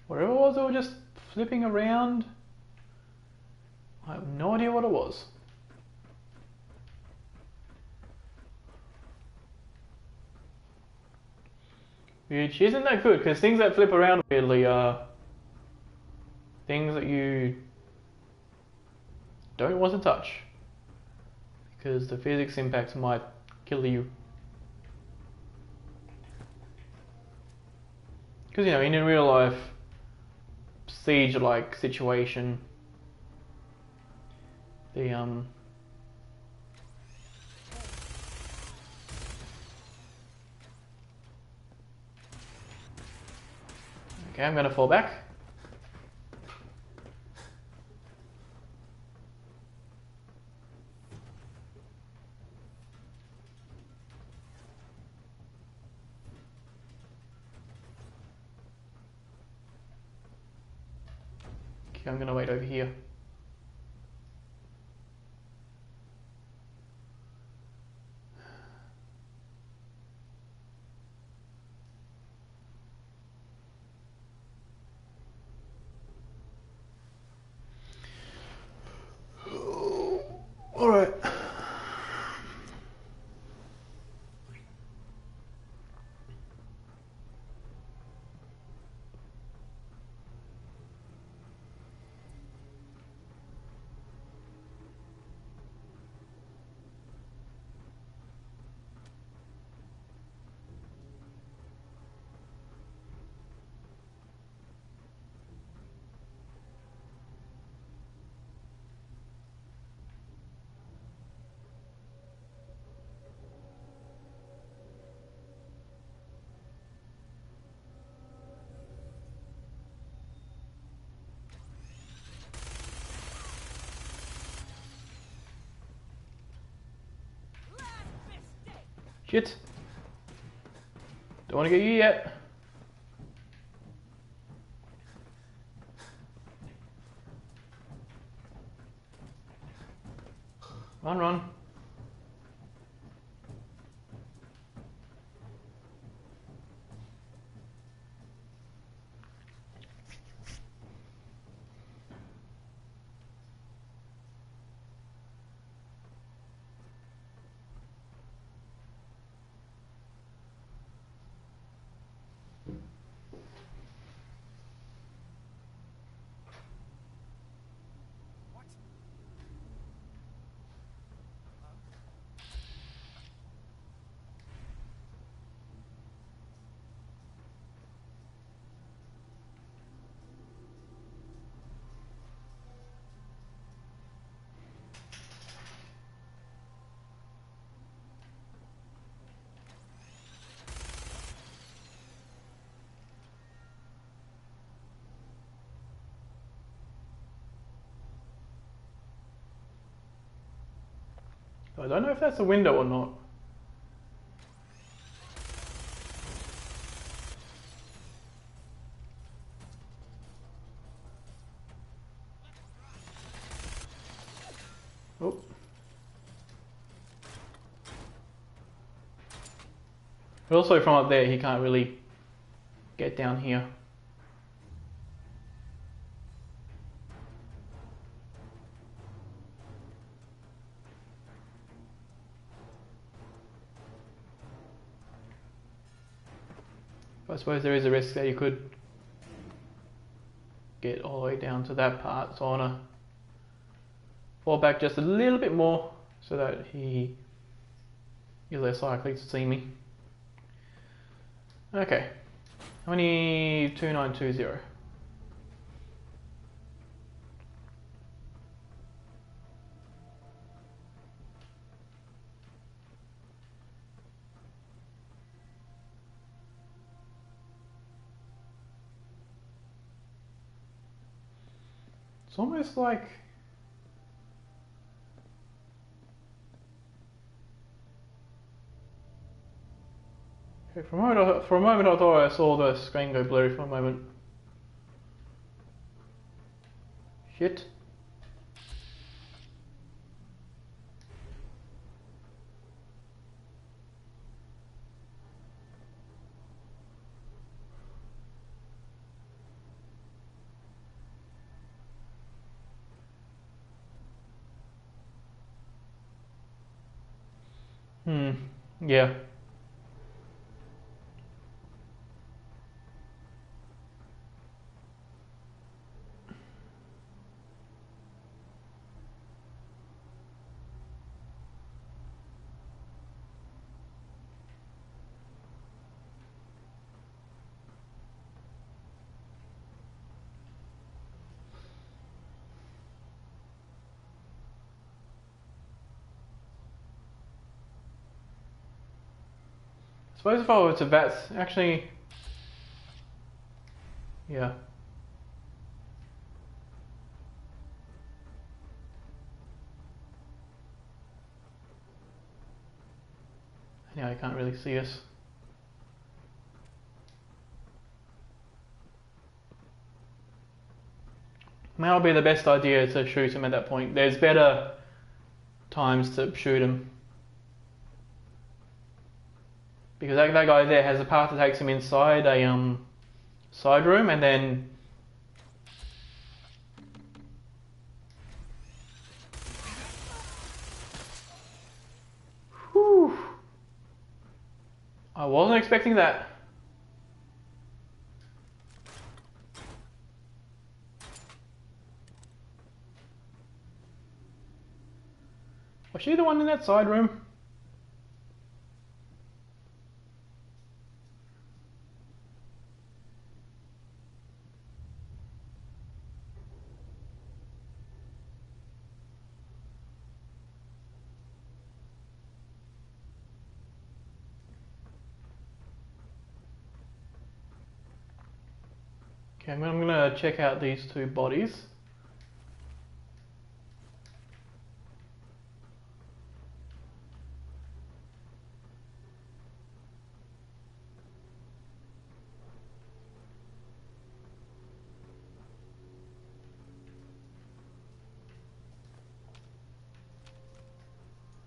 Whatever it was, they were just flipping around. I have no idea what it was. Which isn't that good, because things that flip around weirdly are things that you don't want to touch, because the physics impacts might kill you. Because, you know, in a real life siege-like situation, the okay, I'm gonna fall back. Okay, I'm gonna wait over here. All right. Shit. Don't want to get you yet. Run, run. I don't know if that's a window or not. Oh. But also from up there, he can't really get down here. I suppose there is a risk that you could get all the way down to that part, so I want to fall back just a little bit more so that he is less likely to see me. Okay, how many 2920? It's almost like okay, for a moment I thought I saw the screen go blurry for a moment. Shit. Yeah. Suppose if I were to VATS, actually, yeah. Yeah, I can't really see us. May not be the best idea to shoot him at that point. There's better times to shoot him. Because that guy there has a path that takes him inside a side room, and then whew, I wasn't expecting that. Was she the one in that side room? Okay, I'm gonna check out these two bodies.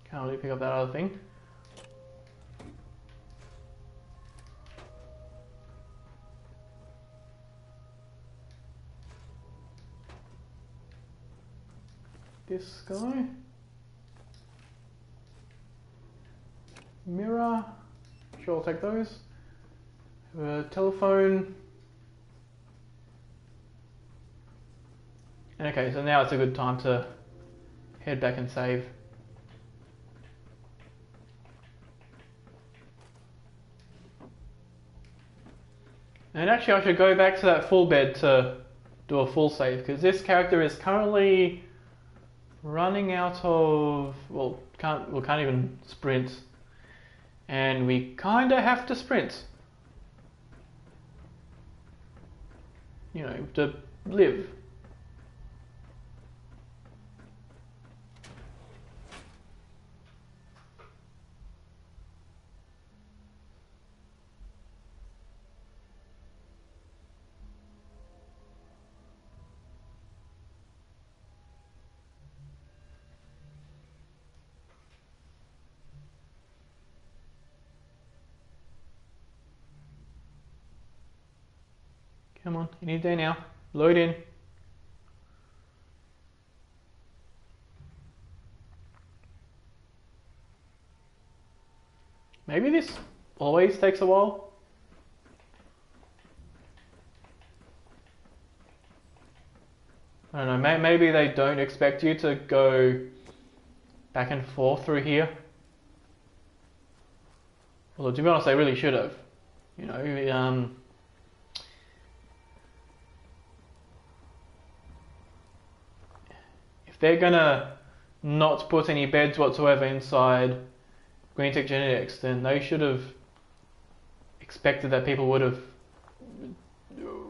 Can't really pick up that other thing. This guy. Mirror. Sure, I'll take those. Telephone. Okay, so now it's a good time to head back and save. And actually I should go back to that full bed to do a full save, because this character is currently running out of, can't even sprint. And we kinda have to sprint. You know, to live. Come on, you need there now. Load in. Maybe this always takes a while. I don't know, maybe they don't expect you to go back and forth through here. Although to be honest, they really should have. You know, if they're gonna not put any beds whatsoever inside Green Tech Genetics, then they should have expected that people would have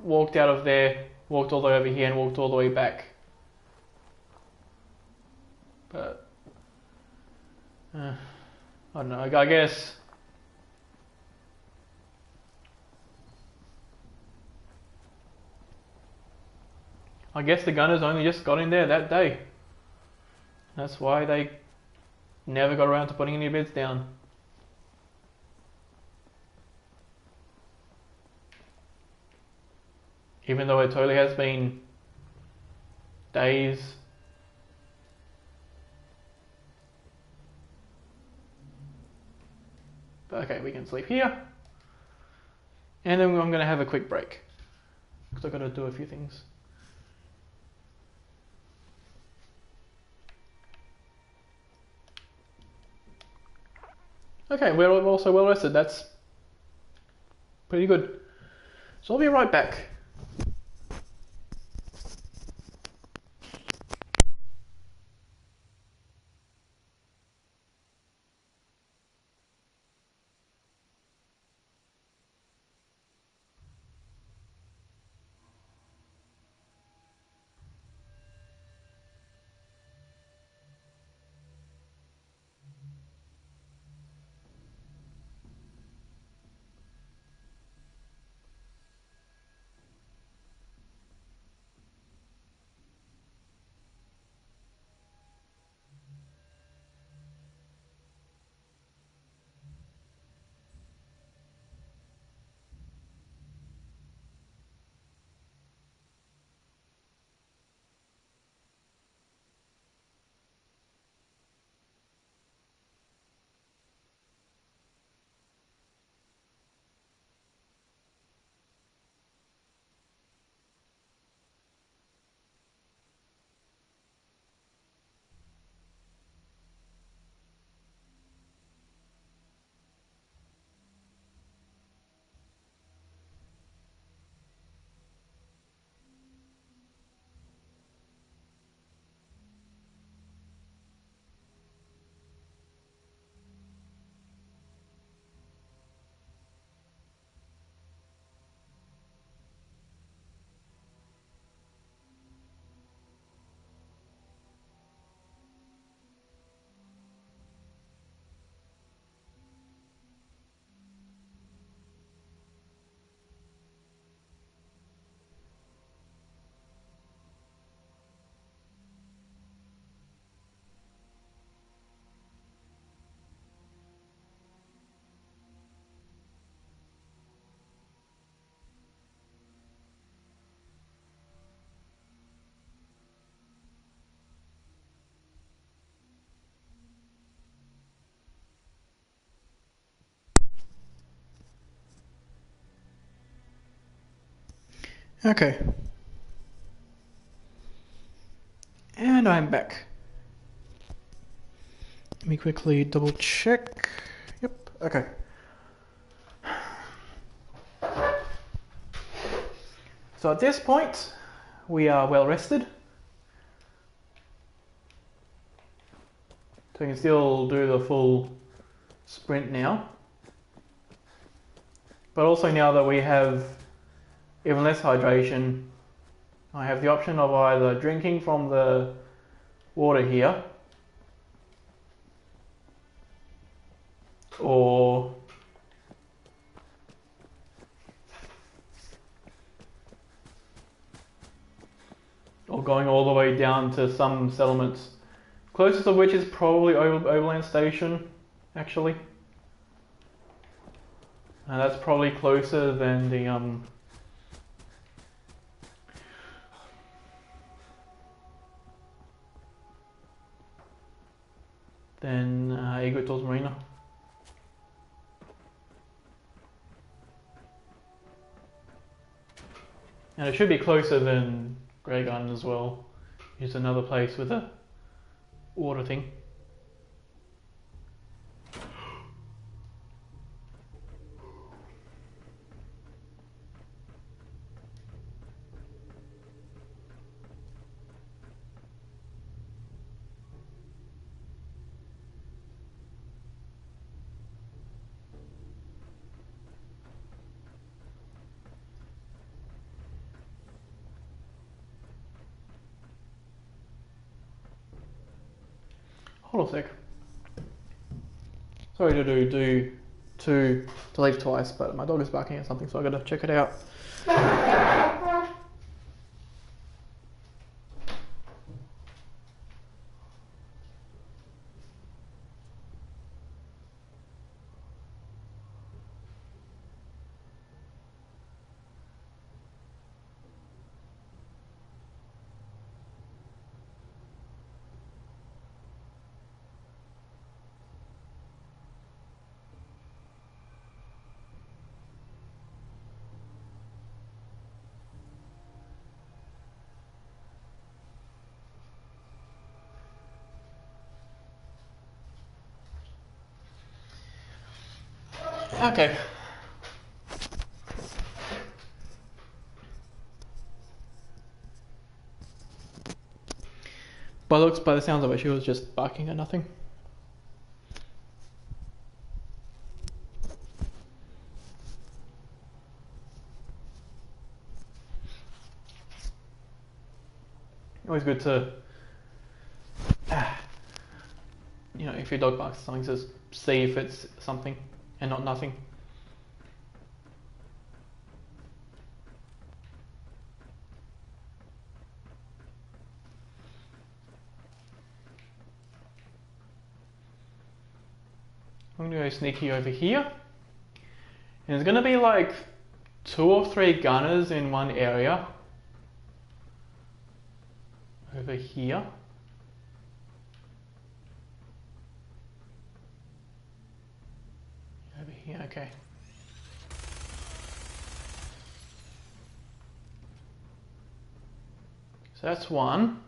walked out of there, walked all the way over here, and walked all the way back. But I don't know. I guess the gunners only just got in there that day. That's why they never got around to putting any beds down. Even though it totally has been days. But okay, we can sleep here. And then I'm going to have a quick break, because I've got to do a few things. Okay, we're also well rested. That's pretty good. So I'll be right back. Okay. And I'm back. Let me quickly double check. Yep, okay. So at this point, we are well rested. So we can still do the full sprint now. But also now that we have even less hydration, I have the option of either drinking from the water here or going all the way down to some settlements, closest of which is probably Overland Station, actually. And that's probably closer than the Eagle's Marina. And it should be closer than Grey Garden as well. It's another place with a water thing. Hold on a sec. Sorry to leave twice, but my dog is barking at something, so I gotta check it out. Okay. By the sounds of it, she was just barking at nothing. Always good to, if your dog barks at something, just see if it's something and not nothing. I'm gonna go sneaky over here. And there's gonna be like 2 or 3 gunners in one area. Over here. Over here, okay. So that's one.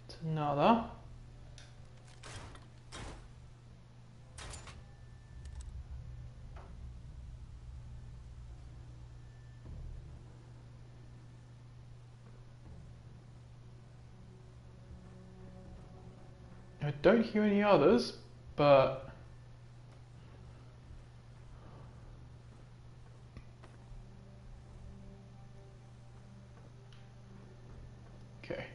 It's another. I don't hear any others, but okay.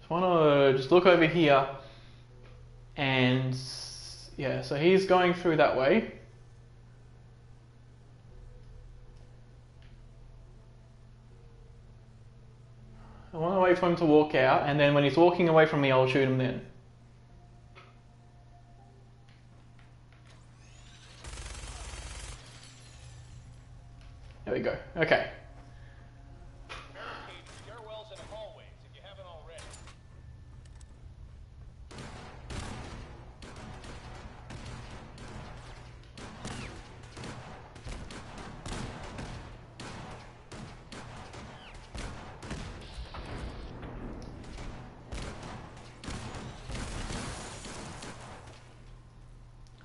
So I want to just look over here and yeah, Yeah, so he's going through that way. I want to wait for him to walk out, and then when he's walking away from me, I'll shoot him then. There we go. Okay. Barricade stairwells and hallways if you haven't already.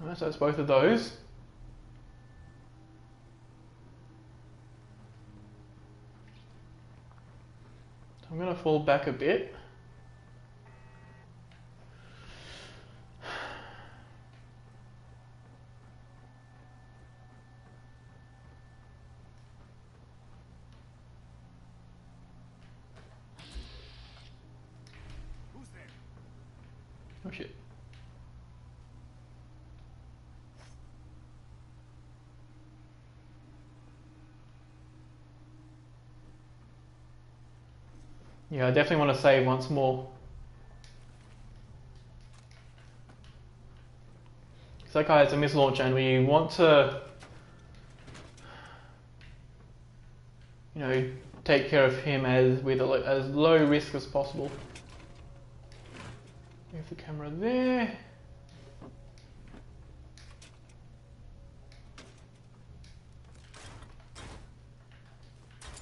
Alright, so that's both of those. So I'm going to fall back a bit. Who's there? Oh shit. Yeah, I definitely want to save once more. Because that guy has a missile launcher and we want to, you know, take care of him with as low risk as possible. Move the camera there.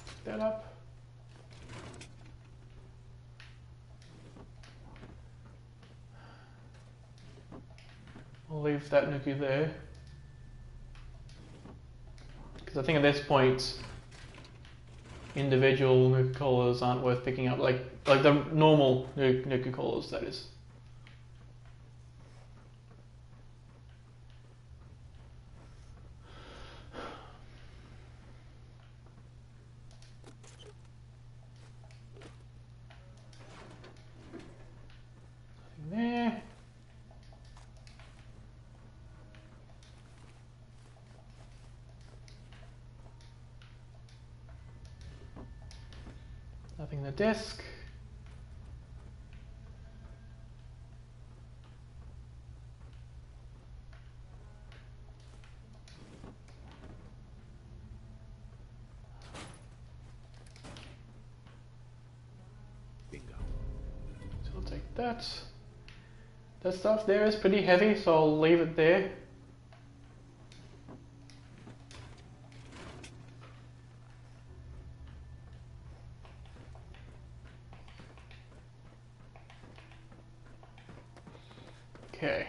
Pick that up. I'll leave that nuku there. Because I think at this point, individual nuku collars aren't worth picking up, like the normal nuku collars, that is. Nothing there. Nothing in the desk. Bingo. So I'll take that. That stuff there is pretty heavy, so I'll leave it there. Okay.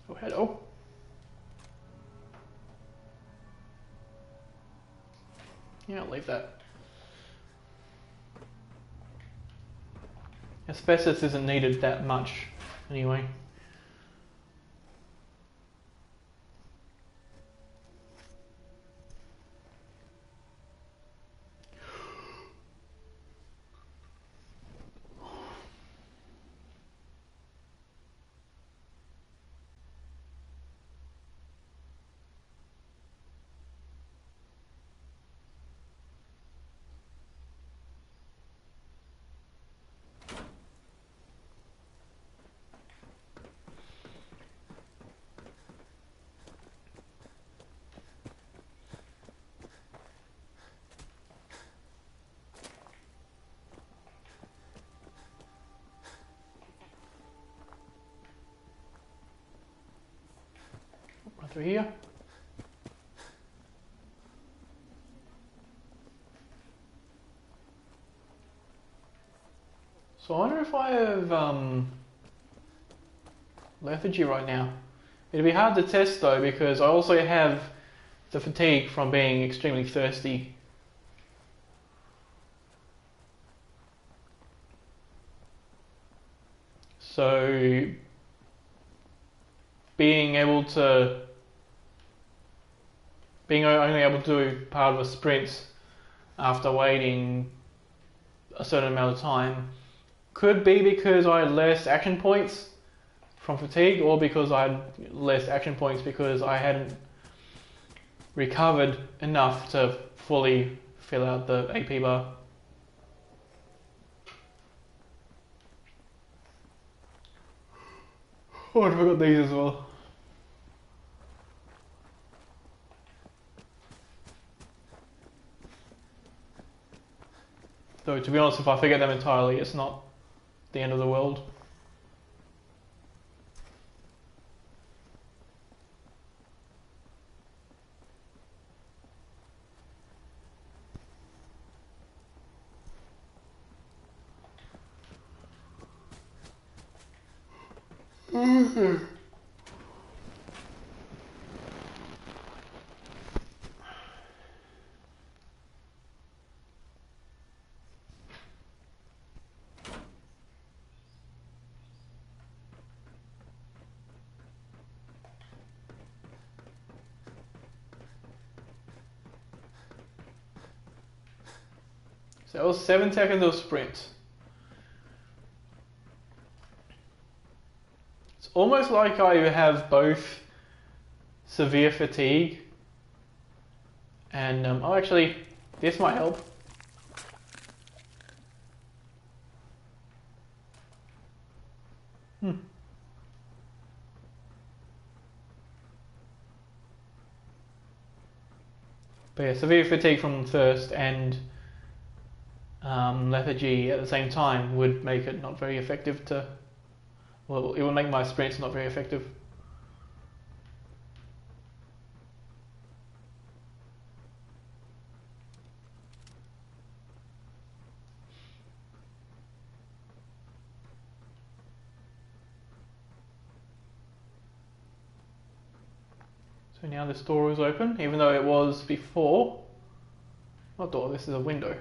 Oh, hello. Yeah, I'll leave that. Asbestos isn't needed that much anyway. Run through here. So I wonder if I have lethargy right now. It'd be hard to test though because I also have the fatigue from being extremely thirsty. So being only able to do part of a sprint after waiting a certain amount of time could be because I had less action points from fatigue, or because I had less action points because I hadn't recovered enough to fully fill out the AP bar. Oh, I forgot these as well. Though to be honest, if I forget them entirely, it's not the end of the world. So that was 7 seconds of sprint. It's almost like I have both severe fatigue and oh, actually, this might help. But yeah, severe fatigue from thirst and lethargy at the same time would make it not very effective to. Well, it would make my sprints not very effective. So now this door is open, even though it was before. Not door, this is a window.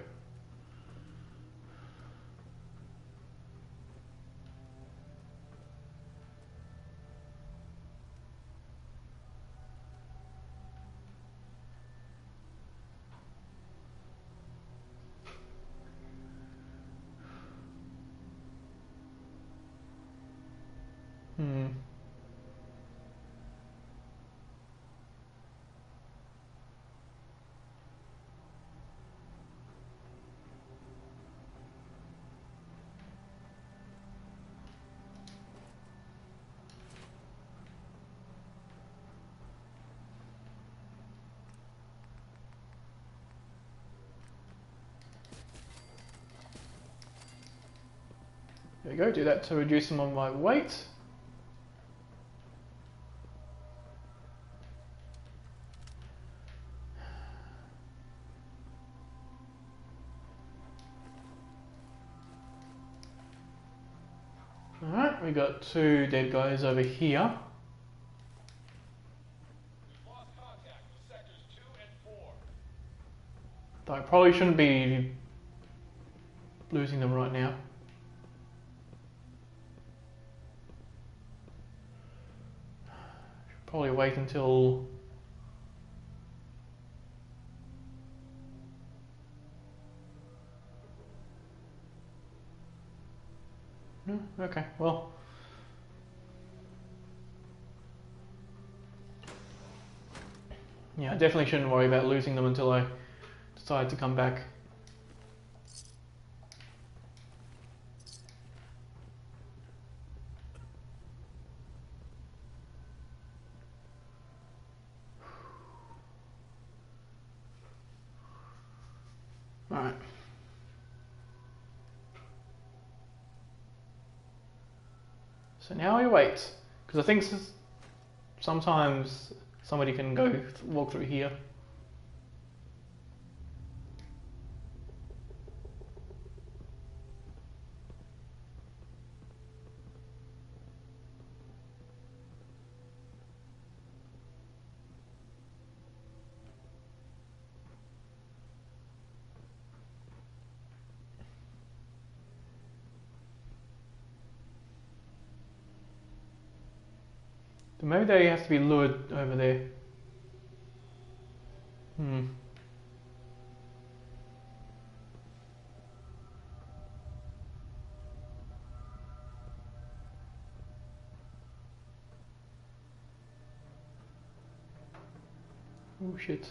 There we go, do that to reduce some of my weight. Alright, we got 2 dead guys over here. We've lost contact with sectors 2 and 4. Though I probably shouldn't be losing them right now. Should probably wait until no? Okay, well. Yeah, I definitely shouldn't worry about losing them until I decide to come back. Alright. So now we wait, because I think sometimes somebody can walk through here. So maybe they have to be lured over there. Hmm. Oh shit.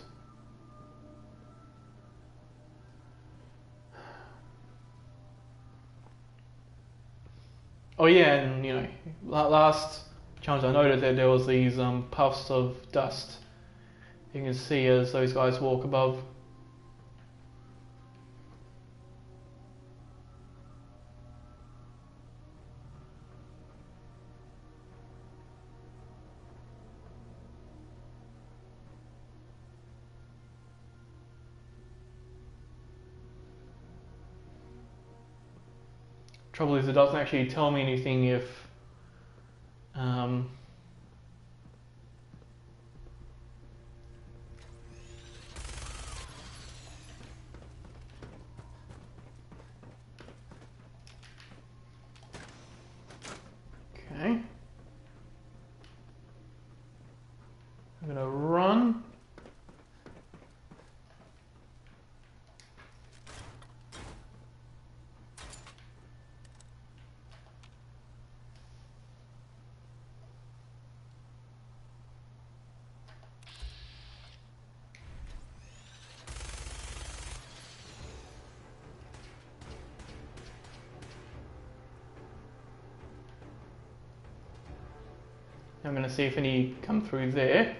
Oh yeah, and you know, last challenge I noted that there was these puffs of dust you can see as those guys walk above. Trouble is, it doesn't actually tell me anything if um, okay. I'm gonna run. I'm gonna see if any come through there.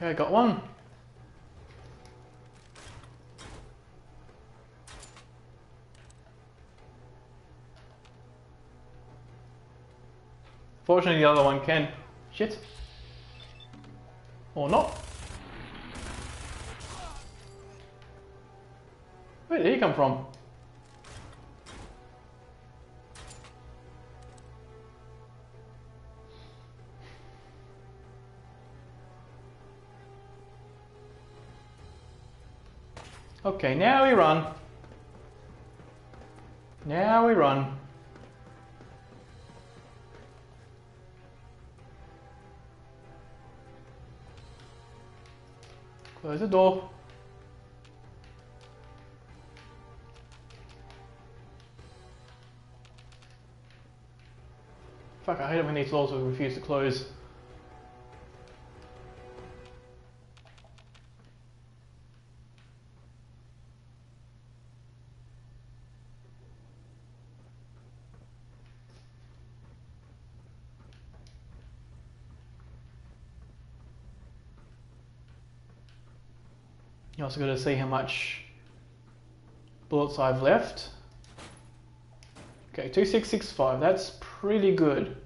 Okay, got one. Fortunately, the other one can. Shit. Or not. Where did he come from? Okay, now we run. Now we run. Close the door. Fuck, I hate it when these doors refuse to close. You also got to see how much bullets I've left. Okay, 2665, that's pretty good.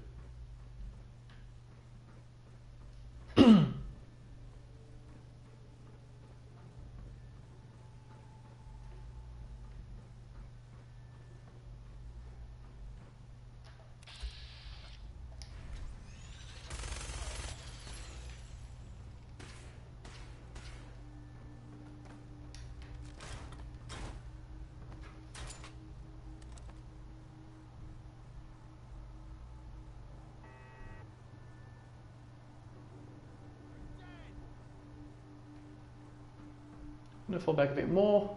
I'm gonna fall back a bit more.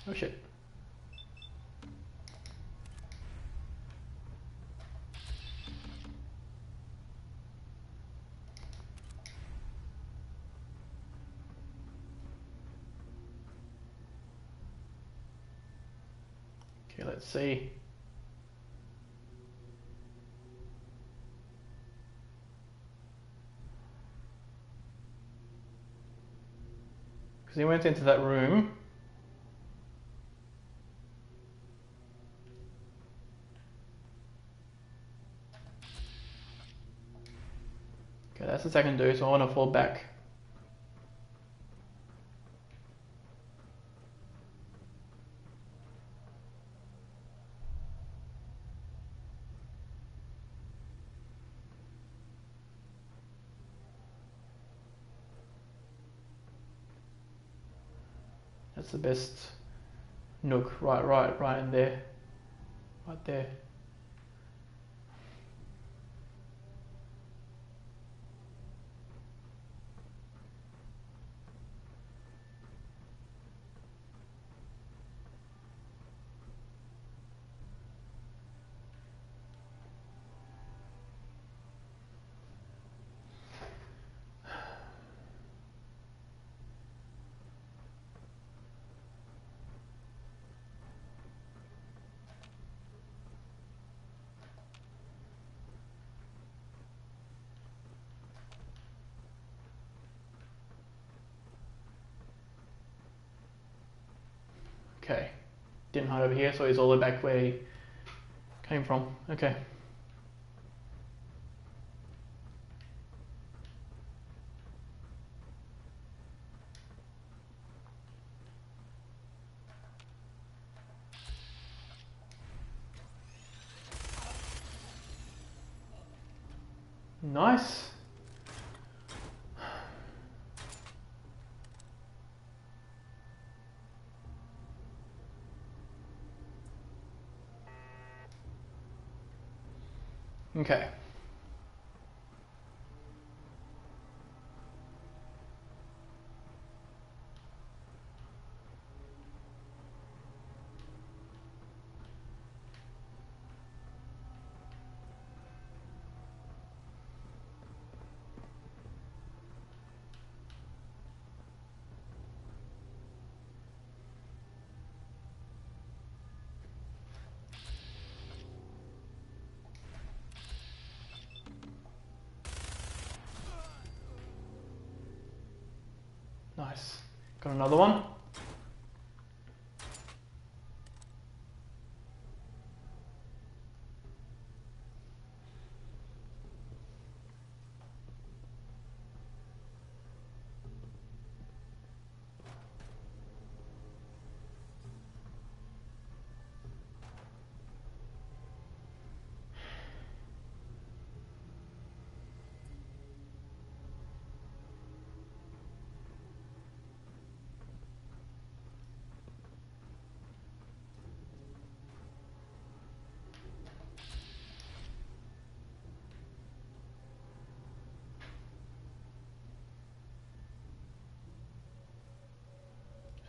Oh shit. Okay, let's see. Because he went into that room. Okay, that's the second dude, so I want to fall back. That's the best nook, right in there. Right there. Okay. Didn't hide over here, so he's all the way back where he came from. Okay. Nice. Okay. Nice. Got another one.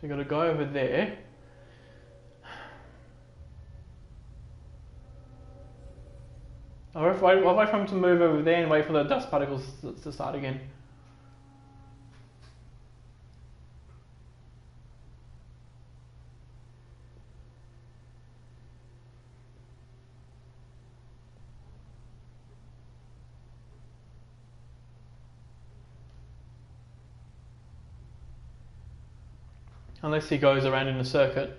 So you got a guy over there. I'll wait for him to move over there and wait for the dust particles to start again. Unless he goes around in a circuit.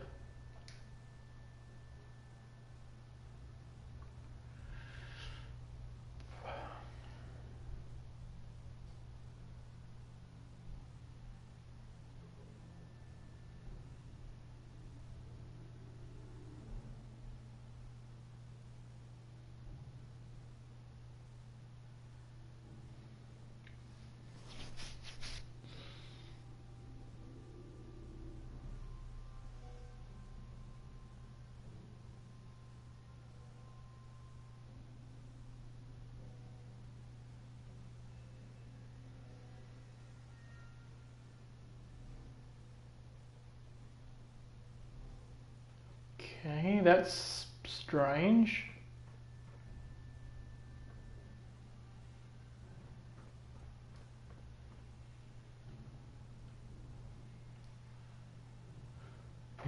Okay, that's strange.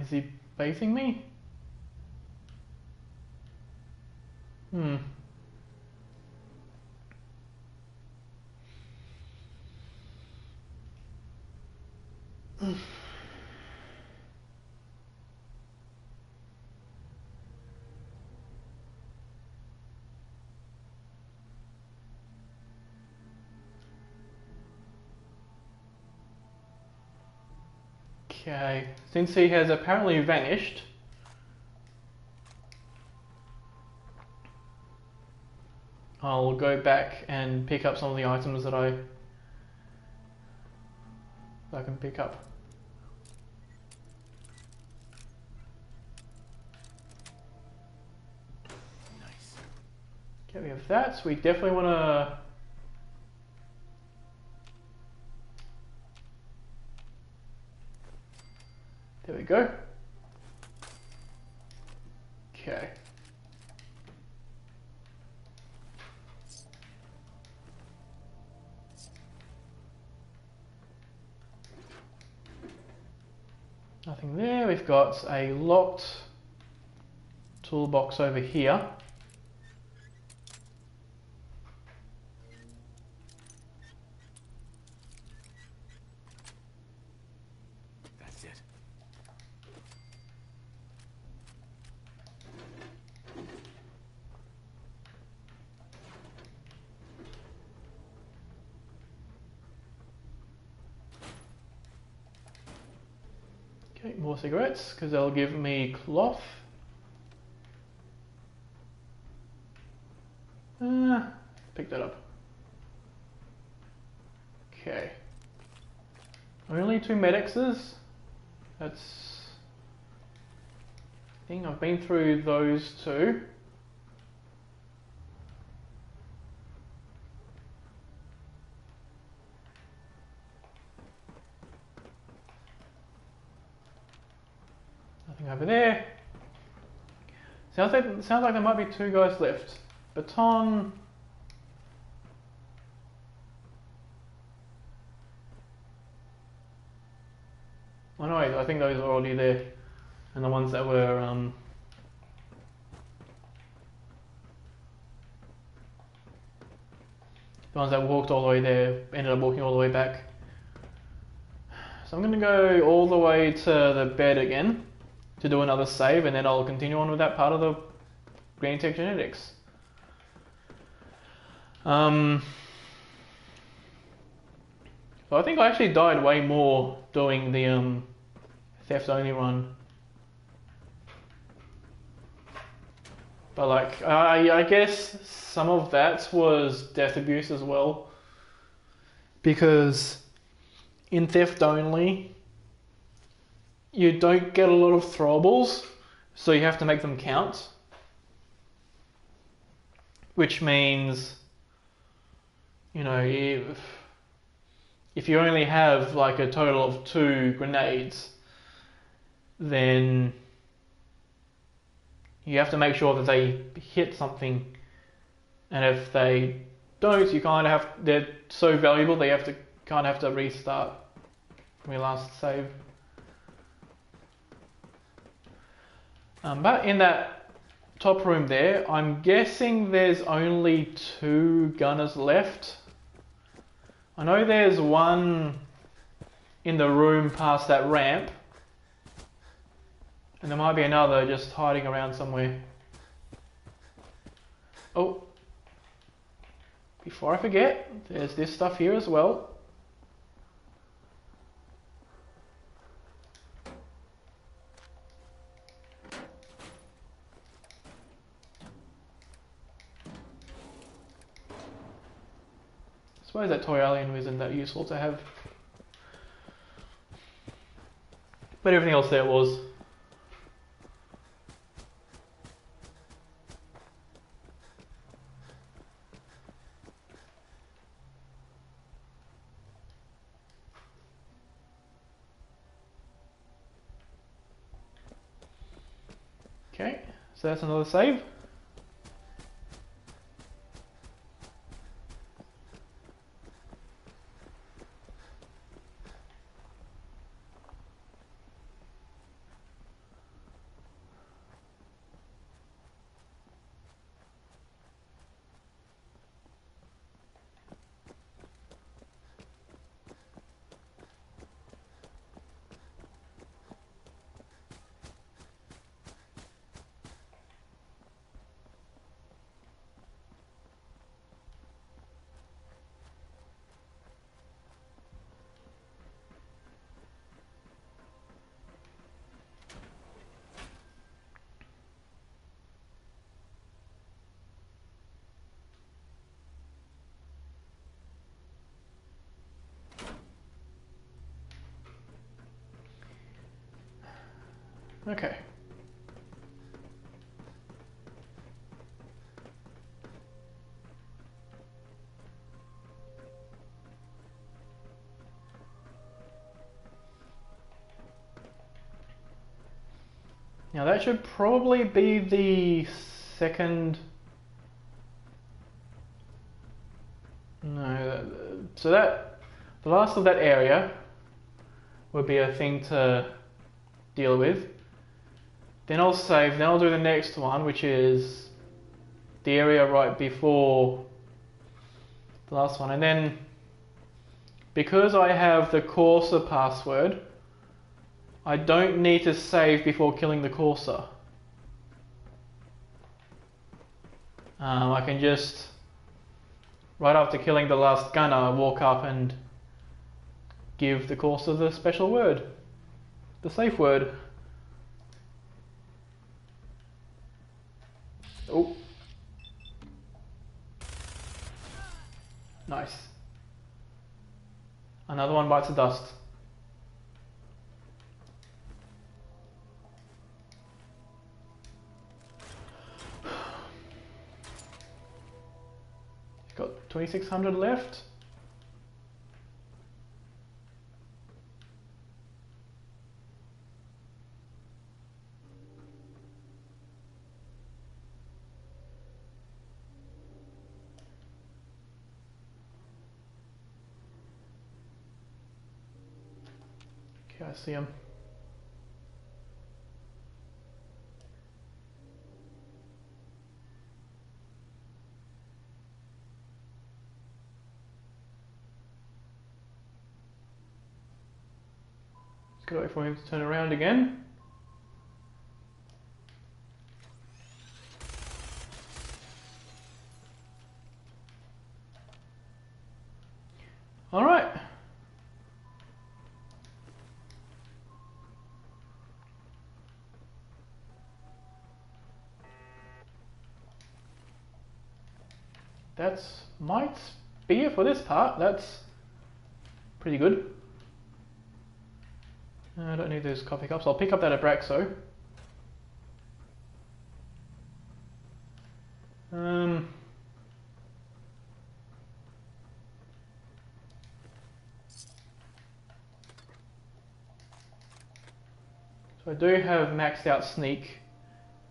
Is he facing me? Hmm. Okay, since he has apparently vanished, I'll go back and pick up some of the items that I can pick up. Nice. Okay, we have that. So we definitely want to. There we go. Okay. Nothing there. We've got a locked toolbox over here. That's it. Okay, more cigarettes, because they'll give me cloth. Pick that up. Okay. Only 2 medexes. That's... I think I've been through those 2. Nothing over there. Sounds like there might be 2 guys left. Baton. Oh no, I think those are already there. And the ones that were the ones that walked all the way there ended up walking all the way back. So I'm gonna go all the way to the bed again to do another save, and then I'll continue on with that part of the Green Tech Genetics. So I think I actually died way more doing the theft only run. But like, I guess some of that was death abuse as well. Because in theft only, you don't get a lot of throwables, so you have to make them count. Which means, you know, if you only have like a total of 2 grenades, then you have to make sure that they hit something, and if they don't, you kind of have, they're so valuable they have to kind of have to restart from your last save. But in that top room there, I'm guessing there's only 2 gunners left. I know there's one in the room past that ramp, and there might be another just hiding around somewhere. Oh, before I forget, there's this stuff here as well. I suppose that toy alien isn't that useful to have. But everything else there was. Okay, so that's another save. Okay. Now that should probably be the second. No, so that the last of that area would be a thing to deal with. Then I'll save. Then I'll do the next one, which is the area right before the last one, and then because I have the Corsa password, I don't need to save before killing the Corsa. I can just, right after killing the last gunner, walk up and give the Corsa the special word, the safe word. Oh. Nice. Another one bites the dust. Got 2,600 left. Okay, I see him. Just gotta wait for him to turn around again. All right. That's might be it for this part. That's pretty good. I don't need those coffee cups. I'll pick up that Abraxo. So I do have maxed out sneak.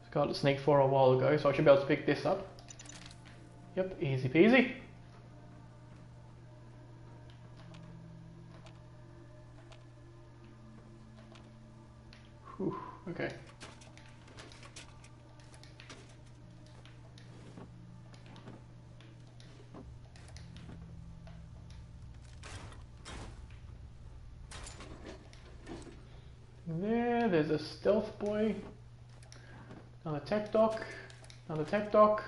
I've got sneak for a while ago, so I should be able to pick this up. Yep, easy peasy. Whew, okay. There's a stealth boy. Another tech dock. Another tech dock.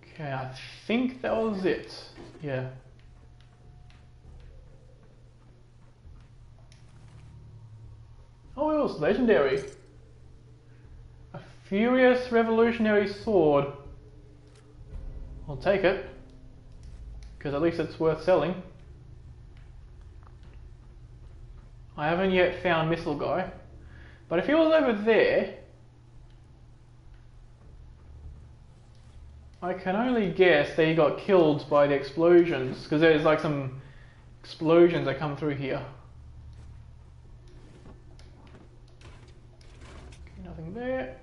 Okay, I think that was it. Yeah. Oh, it was legendary. A furious revolutionary sword. I'll take it, because at least it's worth selling. I haven't yet found Missile Guy, but if he was over there, I can only guess that he got killed by the explosions, because there's like some explosions that come through here. Okay, nothing there.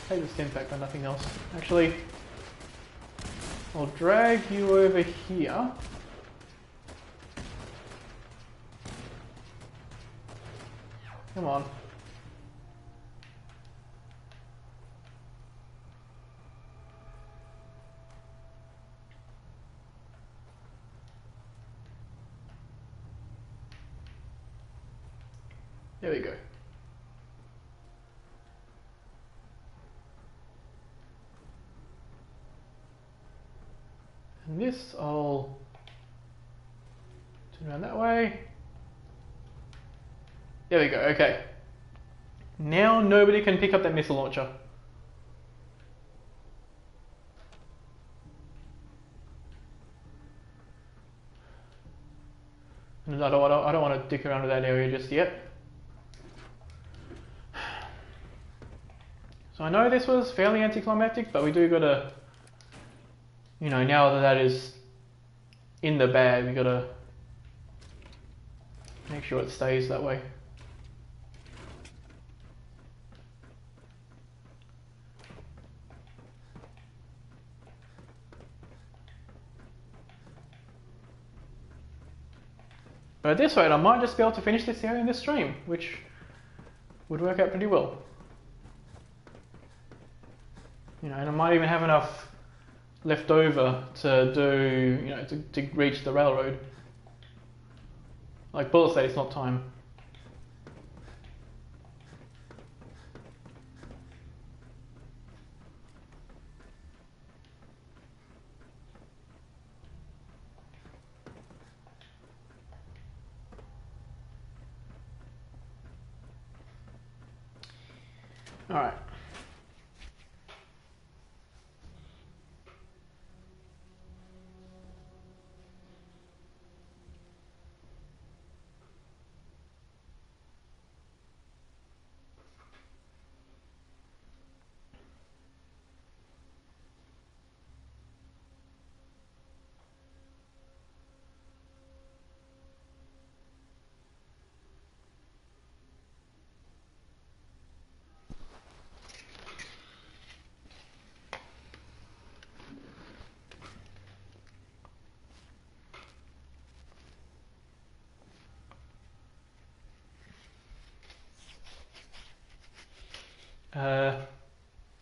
Take the stim pack, but nothing else. Actually, I'll drag you over here. Come on. There we go. And this I'll turn around that way. There we go, okay. Now nobody can pick up that missile launcher. And I don't want to dick around with that area just yet. So I know this was fairly anticlimactic, but we do gotta, you know, now that that is in the bag, we gotta make sure it stays that way. But at this rate, I might just be able to finish this area in this stream, which would work out pretty well. You know, and I might even have enough left over to do, you know, to reach the railroad. Like Bullet said, it's not time. All right.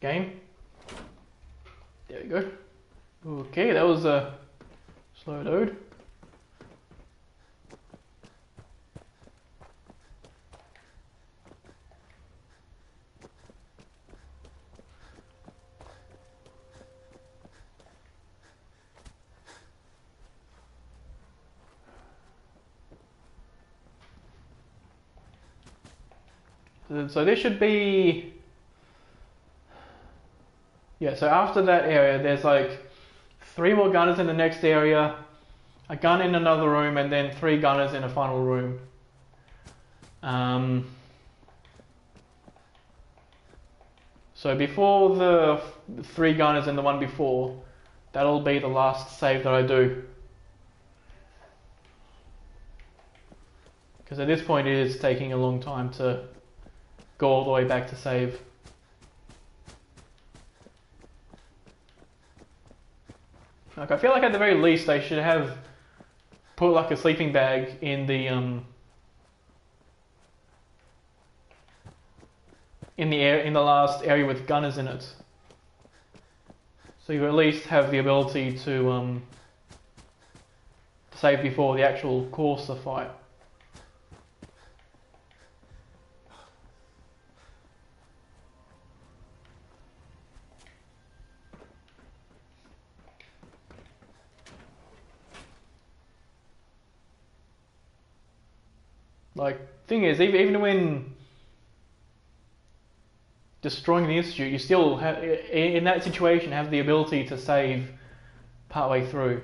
Game. There we go. Okay, that was a slow load. So this should be, yeah, so after that area there's like 3 more gunners in the next area, a gun in another room, and then 3 gunners in a final room. So before the 3 gunners and the one before, that'll be the last save that I do. Because at this point it is taking a long time to go all the way back to save. Like, I feel like at the very least they should have put like a sleeping bag in the last area with gunners in it, so you at least have the ability to save before the actual course of fight. Like, thing is, even when destroying the institute, you still have, in that situation, have the ability to save partway through.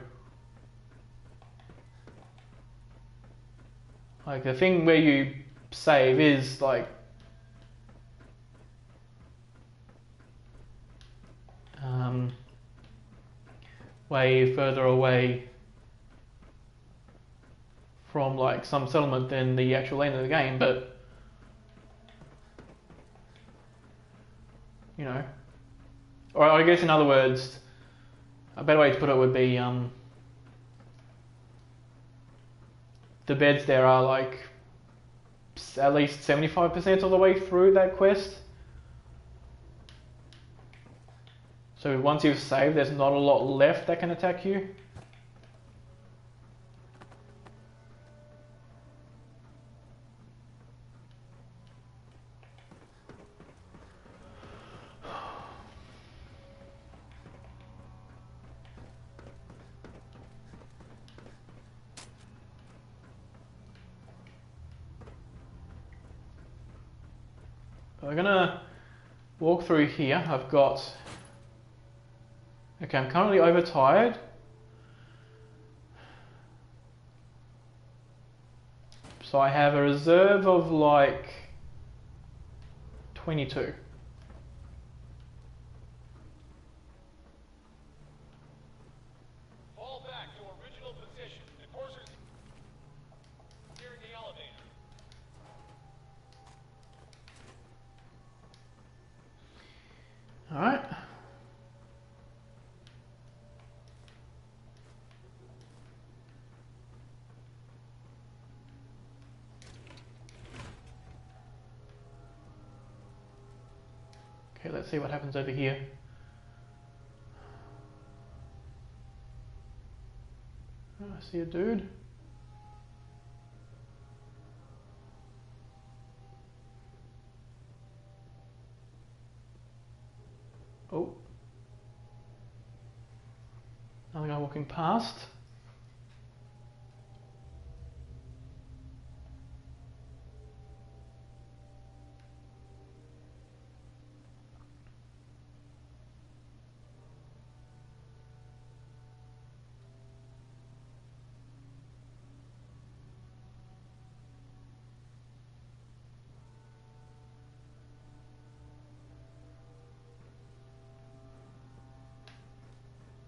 Like, the thing where you save is like way further away from like some settlement than the actual end of the game, but you know, or I guess in other words, a better way to put it would be the beds there are like at least 75% of the way through that quest. So once you've saved, there's not a lot left that can attack you. So we're gonna walk through here. I've got... Okay, I'm currently overtired. So I have a reserve of like 22. Fall back to original position. The courser's here in the elevator. Alright. Okay, let's see what happens over here. Oh, I see a dude. Oh. Another guy walking past.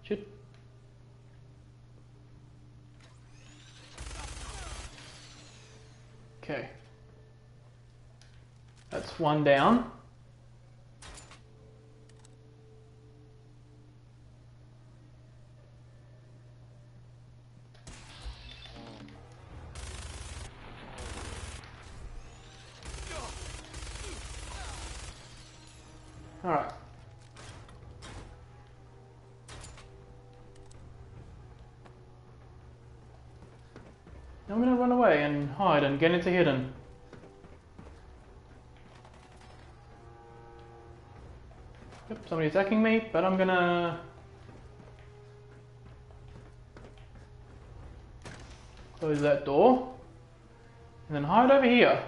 Shit. Okay. That's one down. Alright. Now I'm gonna run away and hide and get into hidden. Yep, somebody's attacking me, but I'm gonna close that door and then hide over here.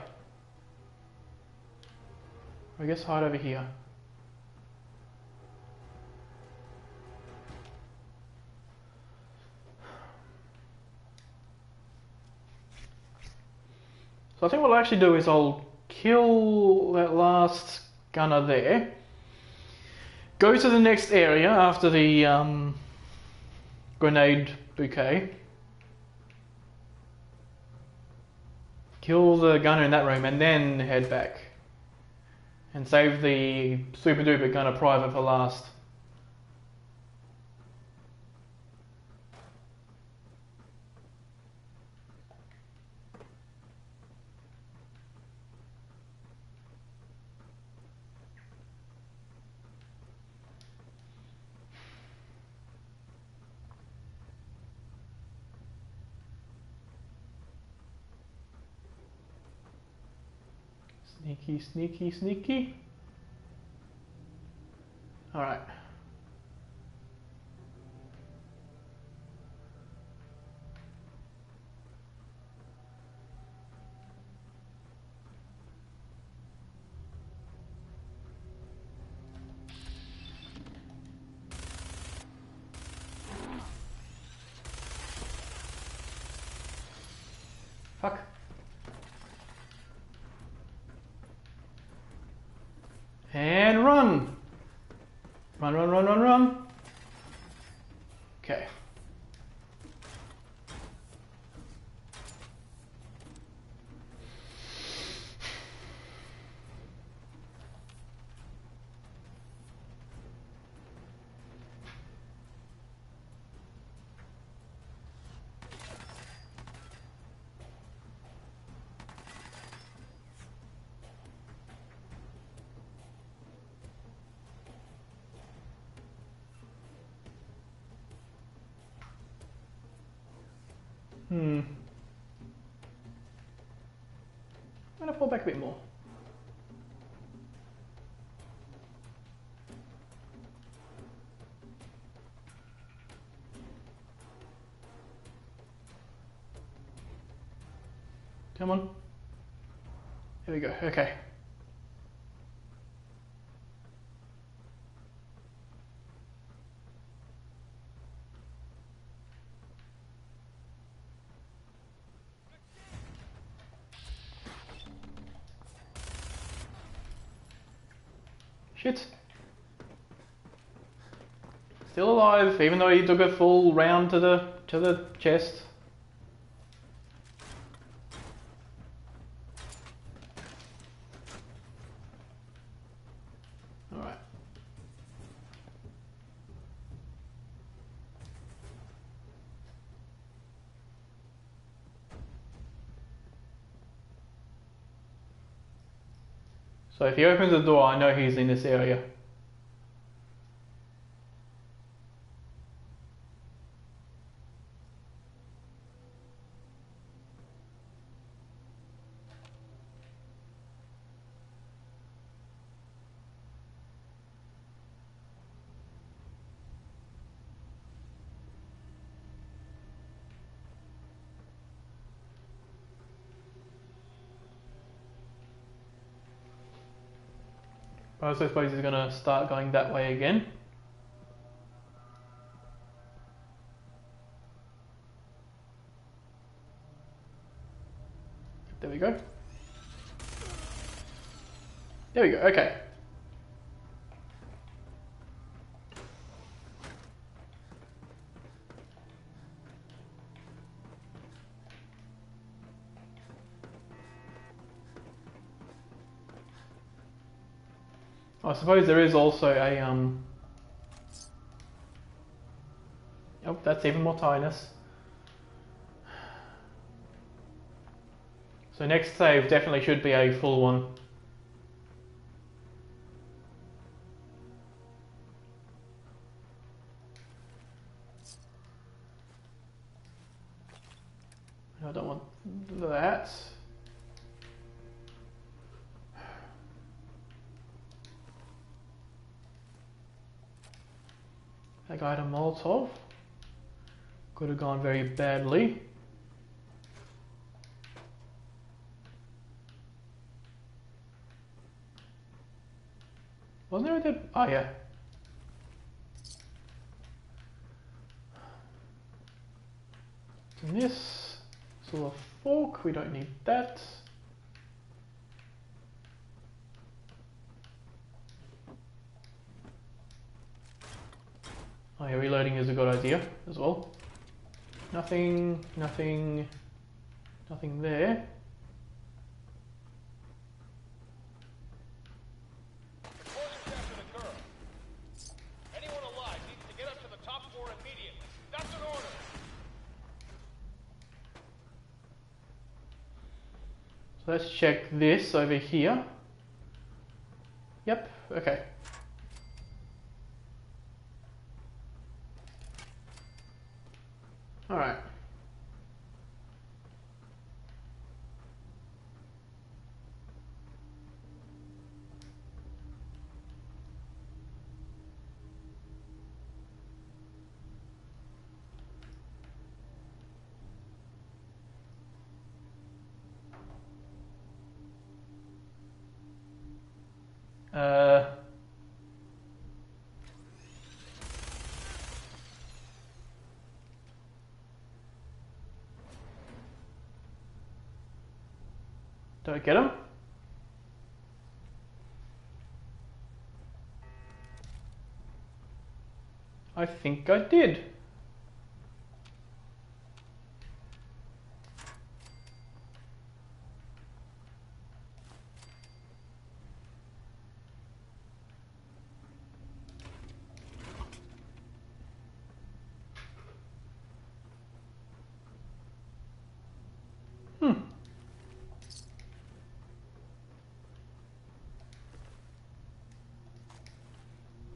I guess hide over here. So I think what I'll actually do is I'll kill that last gunner there. Go to the next area after the grenade bouquet. Kill the gunner in that room and then head back. And save the super duper gunner private for last. Sneaky, sneaky, sneaky. Alright. Fuck. And run! Run, run, run, run, run. Okay. I'm gonna pull back a bit more. Come on. Here we go. Okay. Shit. Still alive, even though he took a full round to the chest. Alright. So if he opens the door, I know he's in this area. I also suppose he's gonna start going that way again. There we go. There we go, okay. I suppose there is also a oh, that's even more tiness. So next save definitely should be a full one. I don't want that. That guy had a Molotov. Could have gone very badly. Wasn't there a dead... Oh yeah. And this sort of fork, we don't need that. Oh yeah, reloading is a good idea as well. Nothing there. Reporting Captain a girl. Anyone alive needs to get up to the top floor immediately. That's an order. So let's check this over here. Yep, okay. Alright. Did I get him? I think I did.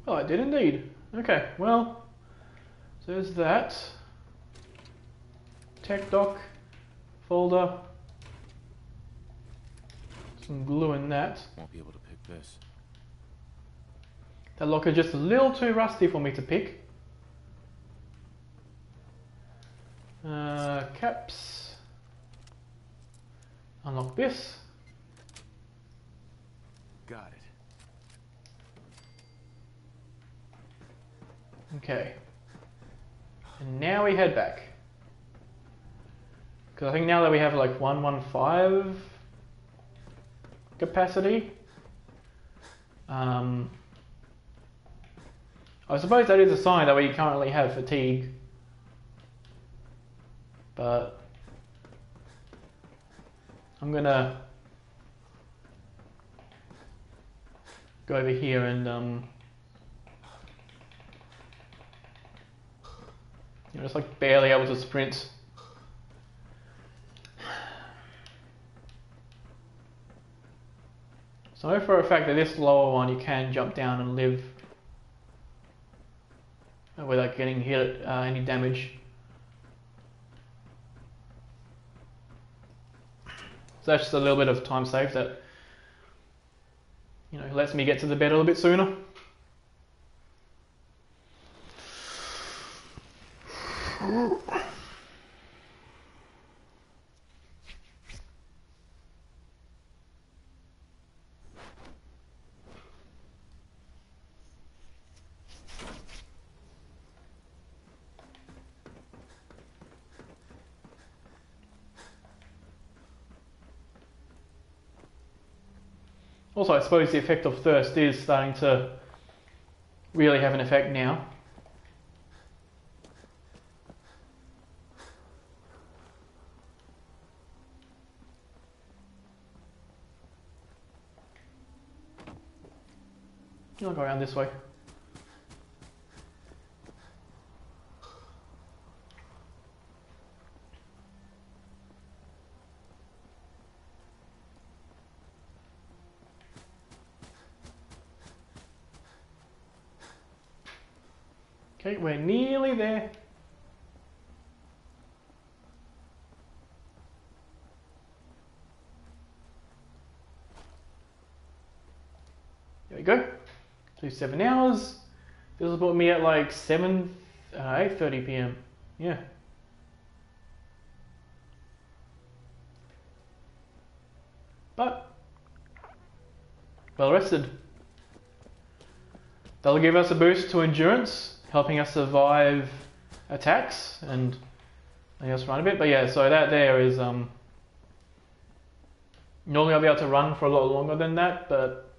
Oh, I did indeed. Okay, well, so there's that. Tech doc folder. Some glue in that. Won't be able to pick this. That locker just a little too rusty for me to pick. Caps. Unlock this. Got it. Okay. And now we head back. Because I think now that we have like 115 capacity, I suppose that is a sign that we currently have fatigue. But I'm gonna go over here and just like barely able to sprint. So I know for a fact that this lower one you can jump down and live without getting hit any damage. So that's just a little bit of time saved that, you know, lets me get to the bed a little bit sooner. Also, I suppose the effect of thirst is starting to really have an effect now. I'll go around this way. Okay, we're nearly there. There we go. Do 7 hours. This will put me at like 8:30 p.m. Yeah. But well rested. That'll give us a boost to endurance, helping us survive attacks and letting us run a bit. But yeah, so that there is normally I'll be able to run for a lot longer than that, but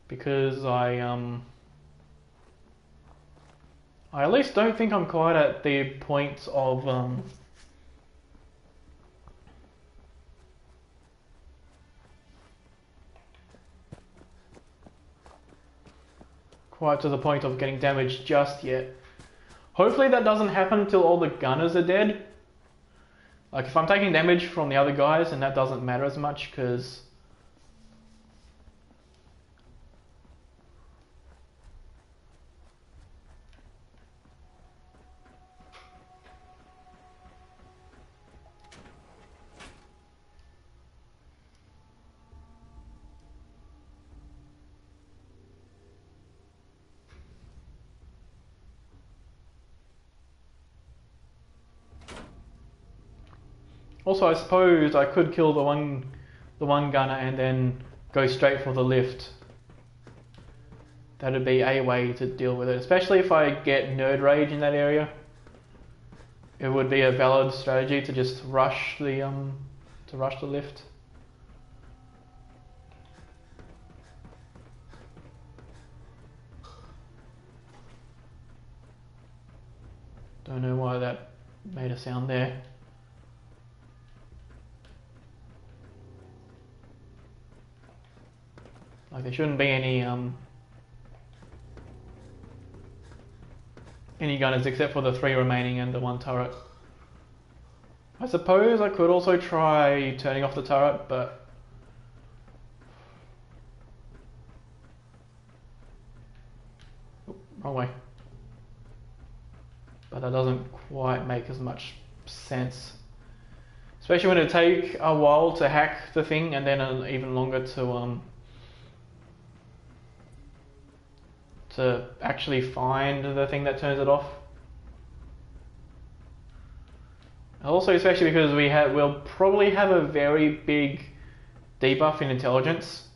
because I at least don't think I'm quite at the point of quite to the point of getting damaged just yet. Hopefully that doesn't happen until all the gunners are dead. Like if I'm taking damage from the other guys, and that doesn't matter as much because also, I suppose I could kill the one gunner and then go straight for the lift. That'd be a way to deal with it, especially if I get nerd rage in that area. It would be a valid strategy to just rush the lift. Don't know why that made a sound there. Like there shouldn't be any gunners except for the 3 remaining and the 1 turret. I suppose I could also try turning off the turret, but wrong way. But that doesn't quite make as much sense. Especially when it take a while to hack the thing and then even longer to actually find the thing that turns it off. Also, especially because we'll probably have a very big debuff in intelligence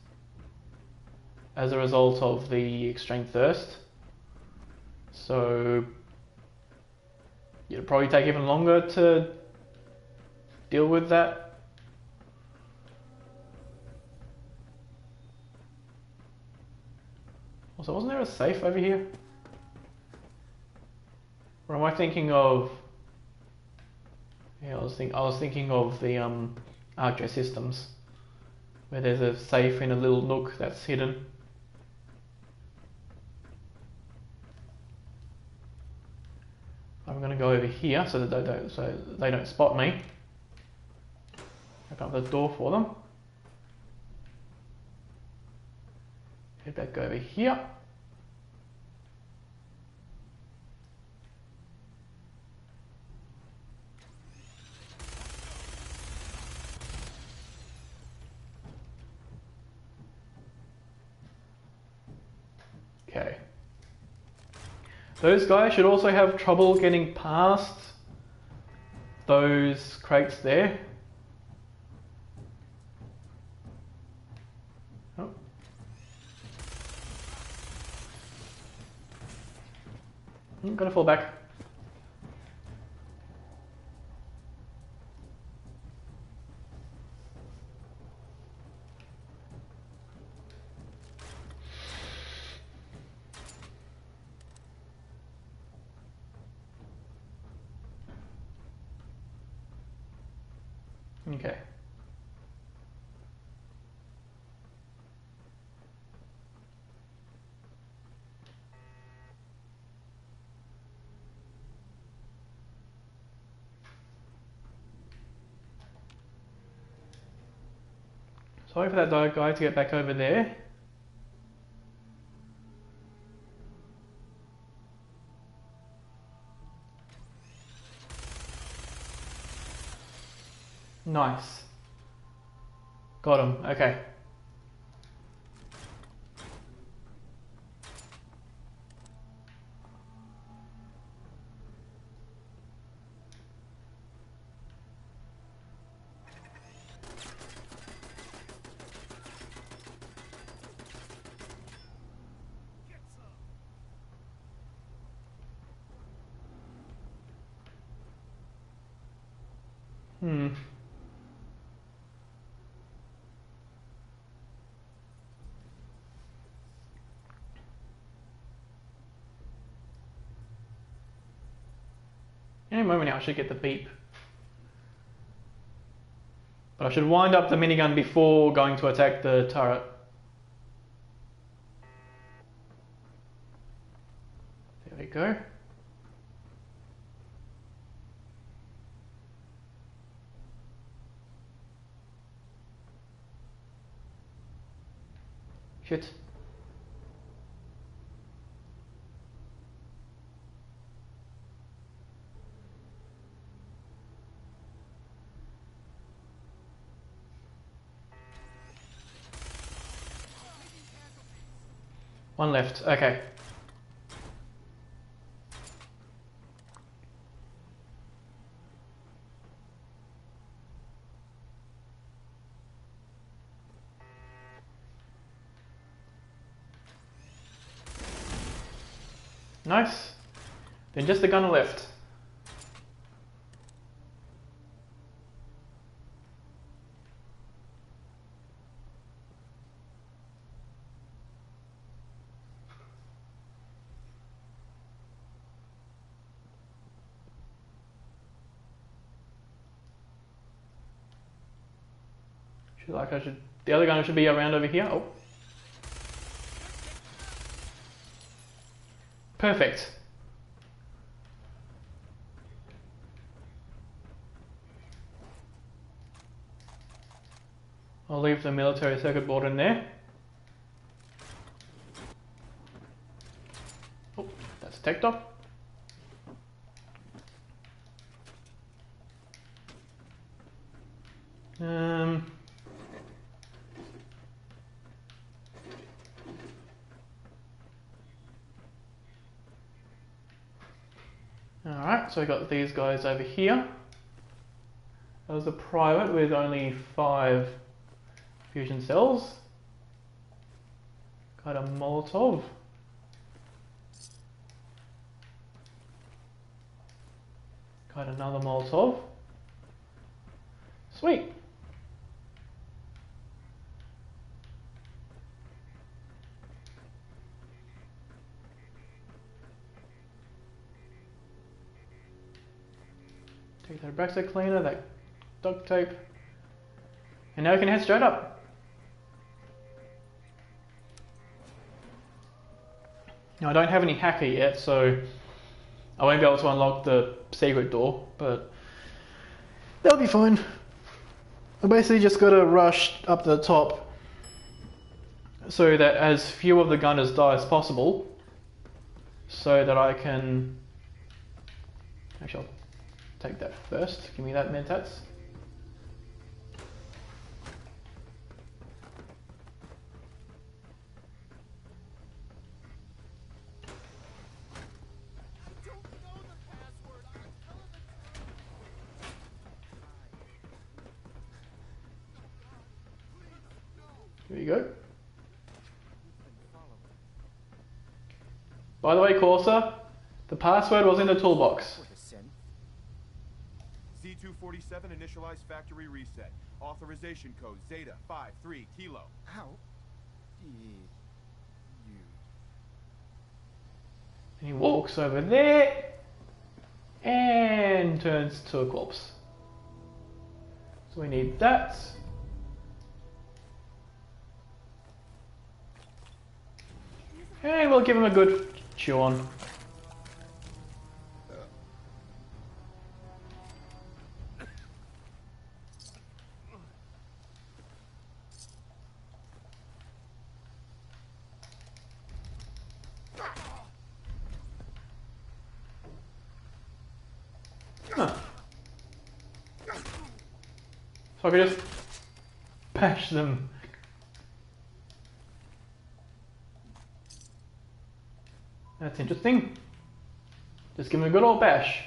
as a result of the extreme thirst. So it'll probably take even longer to deal with that. Also, wasn't there a safe over here? Or am I thinking of? Yeah, I was thinking of the Archer Systems, where there's a safe in a little nook that's hidden. I'm gonna go over here so that they don't spot me. Open up the door for them. Head back over here. Okay. Those guys should also have trouble getting past those crates there. Oh. I'm gonna fall back. Okay. Sorry for that guy to get back over there. Nice. Got him. Okay. Hmm. Any moment now I should get the beep. But I should wind up the minigun before going to attack the turret. There we go. Shit. One left. Okay. Nice. Then just the gunner left. The other gunner should be around over here. Oh. Perfect. I'll leave the military circuit board in there. Oh, that's a tech dock. Alright, so we got these guys over here. That was a private with only 5 fusion cells. Got a Molotov. Got another Molotov. Sweet. Take that Abraxo cleaner, that duct tape. And now we can head straight up. Now I don't have any hacker yet, so I won't be able to unlock the secret door, but that'll be fine. I basically just gotta rush up to the top so that as few of the gunners die as possible, so that I can... Actually, I'll take that first. Give me that mentats. Here you go. By the way, Corsa, the password was in the toolbox. C247 initialize factory reset. Authorization code Zeta 53 Kilo. How did you? And he walks over there and turns to a corpse. So we need that. And we'll give him a good chew on. Huh. So I could just bash them. That's interesting. Just give them a good old bash.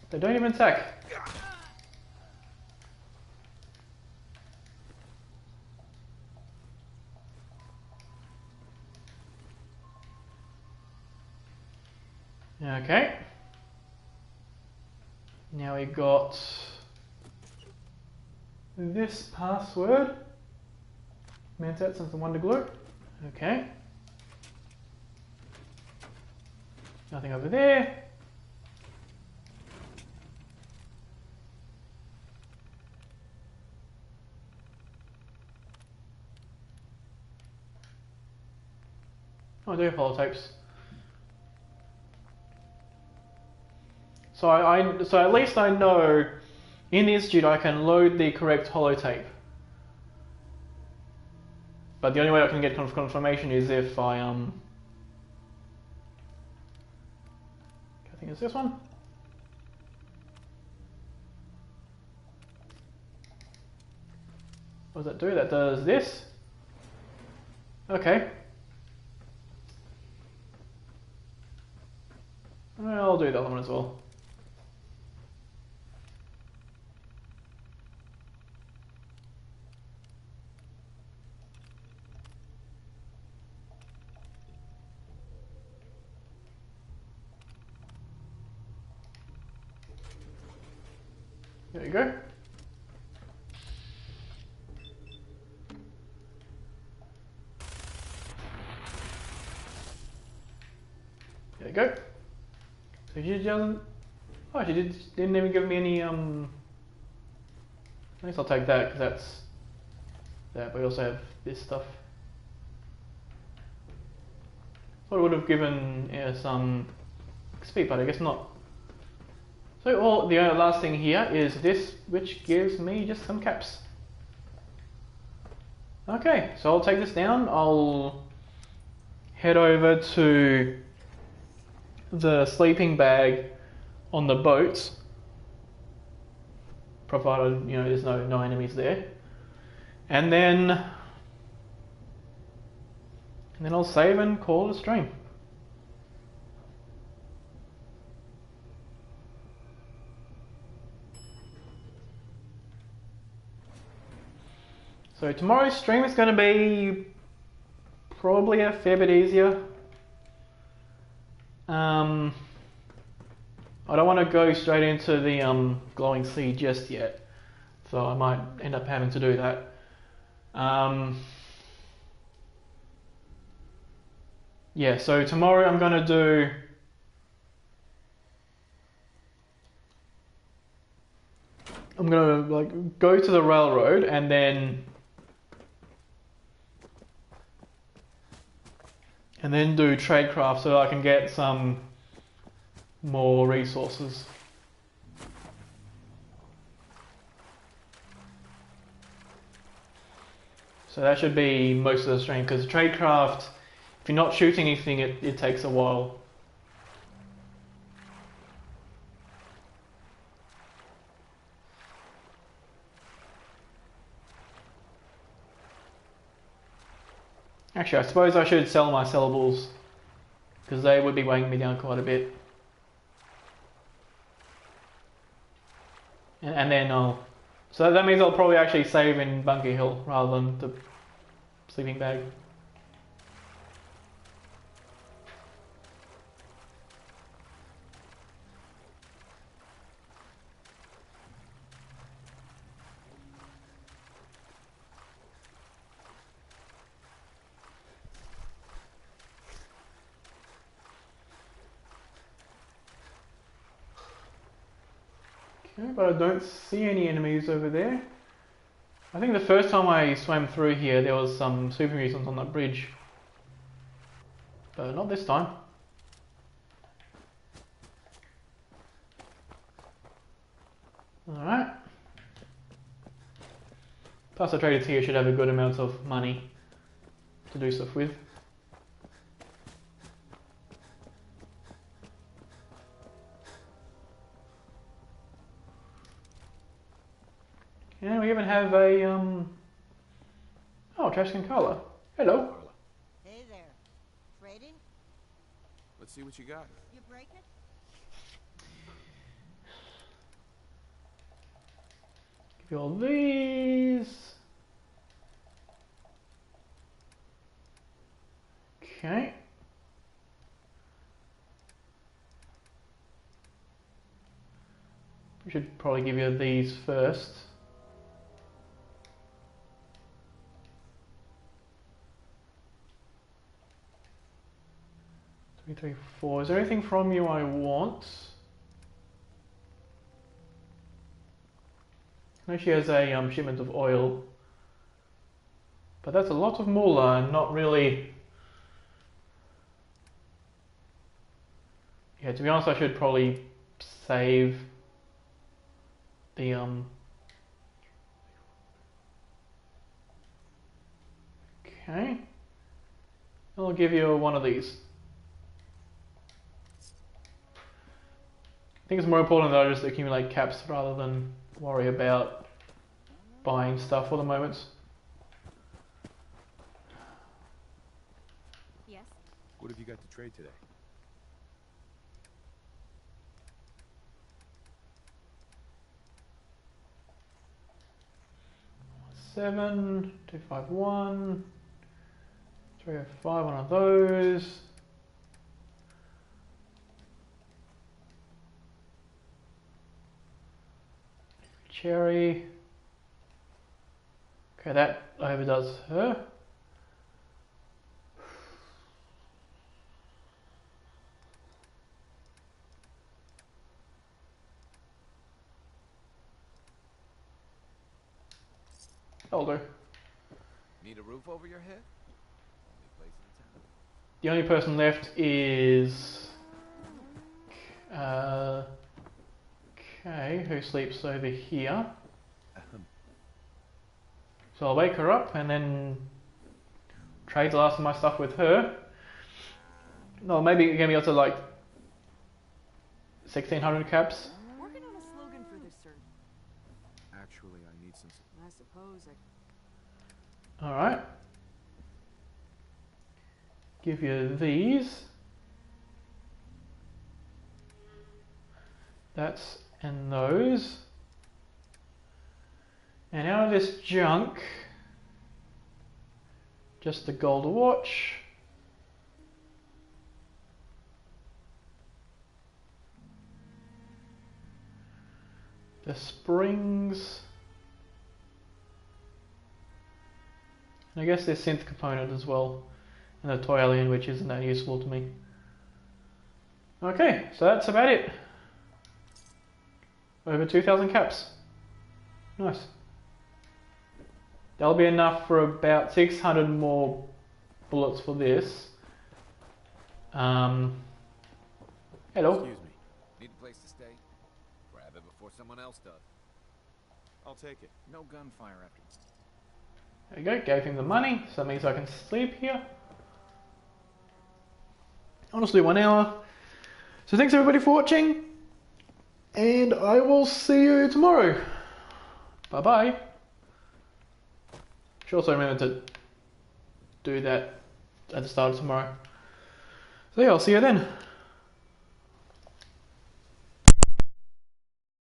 They don't even attack. Okay. Now we got this password. Mentats and some Wonder Glue. Okay. Nothing over there. Oh, I do have holotapes. So at least I know in the institute I can load the correct holotape. But the only way I can get confirmation is if I I think it's this one. What does that do? That does this. Okay. I'll do the other one as well. There you go. There you go. So she doesn't... Oh, she didn't even give me any, At least I'll take that, because that's... that, but we also have this stuff. Thought it would have given some XP, but I guess not. So the last thing here is this, which gives me just some caps. Okay, so I'll take this down. I'll head over to the sleeping bag on the boat, provided there's no enemies there, and then I'll save and call it a stream. So tomorrow's stream is going to be probably a fair bit easier. I don't want to go straight into the glowing sea just yet, so I might end up having to do that. Yeah, so tomorrow I'm going to do I'm gonna like go to the railroad and then do tradecraft so I can get some more resources. So that should be most of the stream, because tradecraft, if you're not shooting anything, it takes a while. Actually, I suppose I should sell my sellables, because they would be weighing me down quite a bit. And then I'll... So that means I'll probably actually save in Bunker Hill rather than the sleeping bag. Okay, but I don't see any enemies over there. I think the first time I swam through here there was some super mutants on that bridge. But not this time. Alright. Plus the traders here should have a good amount of money to do stuff with. And we even have a oh, Trashkin Carla. Hello. Carla, Hey there. Trading? let's see what you got. You break it? Give you all these. Okay. We should probably give you these first. Three, four. Is there anything from you I want? I know she has a shipment of oil, but that's a lot of moolah and not really. Yeah, to be honest, I should probably save the Okay, I'll give you one of these. I think it's more important that I just accumulate caps rather than worry about buying stuff for the moment. Yes. What have you got to trade today? Seven, 251, 305, one of those. Cherry. Okay, that overdoes her. Older. Need a roof over your head? Only place in town. The only person left is okay, who sleeps over here. So I'll wake her up and then trade the last of my stuff with her. No, maybe you're gonna be able to like 1600 caps. Working on a slogan for this, sir. Actually, I need some. I suppose I... Alright. Give you these. That's and those. And out of this junk, just the gold watch. The springs. And I guess there's synth component as well. And the toy alien, which isn't that useful to me. Okay, so that's about it. Over 2,000 caps. Nice. That'll be enough for about 600 more bullets for this. Hello. Excuse me. Need a place to stay? Grab it before someone else does. I'll take it. No gunfire after this. There you go, gave him the money, so that means I can sleep here. Honestly, 1 hour. So thanks everybody for watching, and I will see you tomorrow. Bye bye. Should also remember to do that at the start of tomorrow. So yeah, I'll see you then.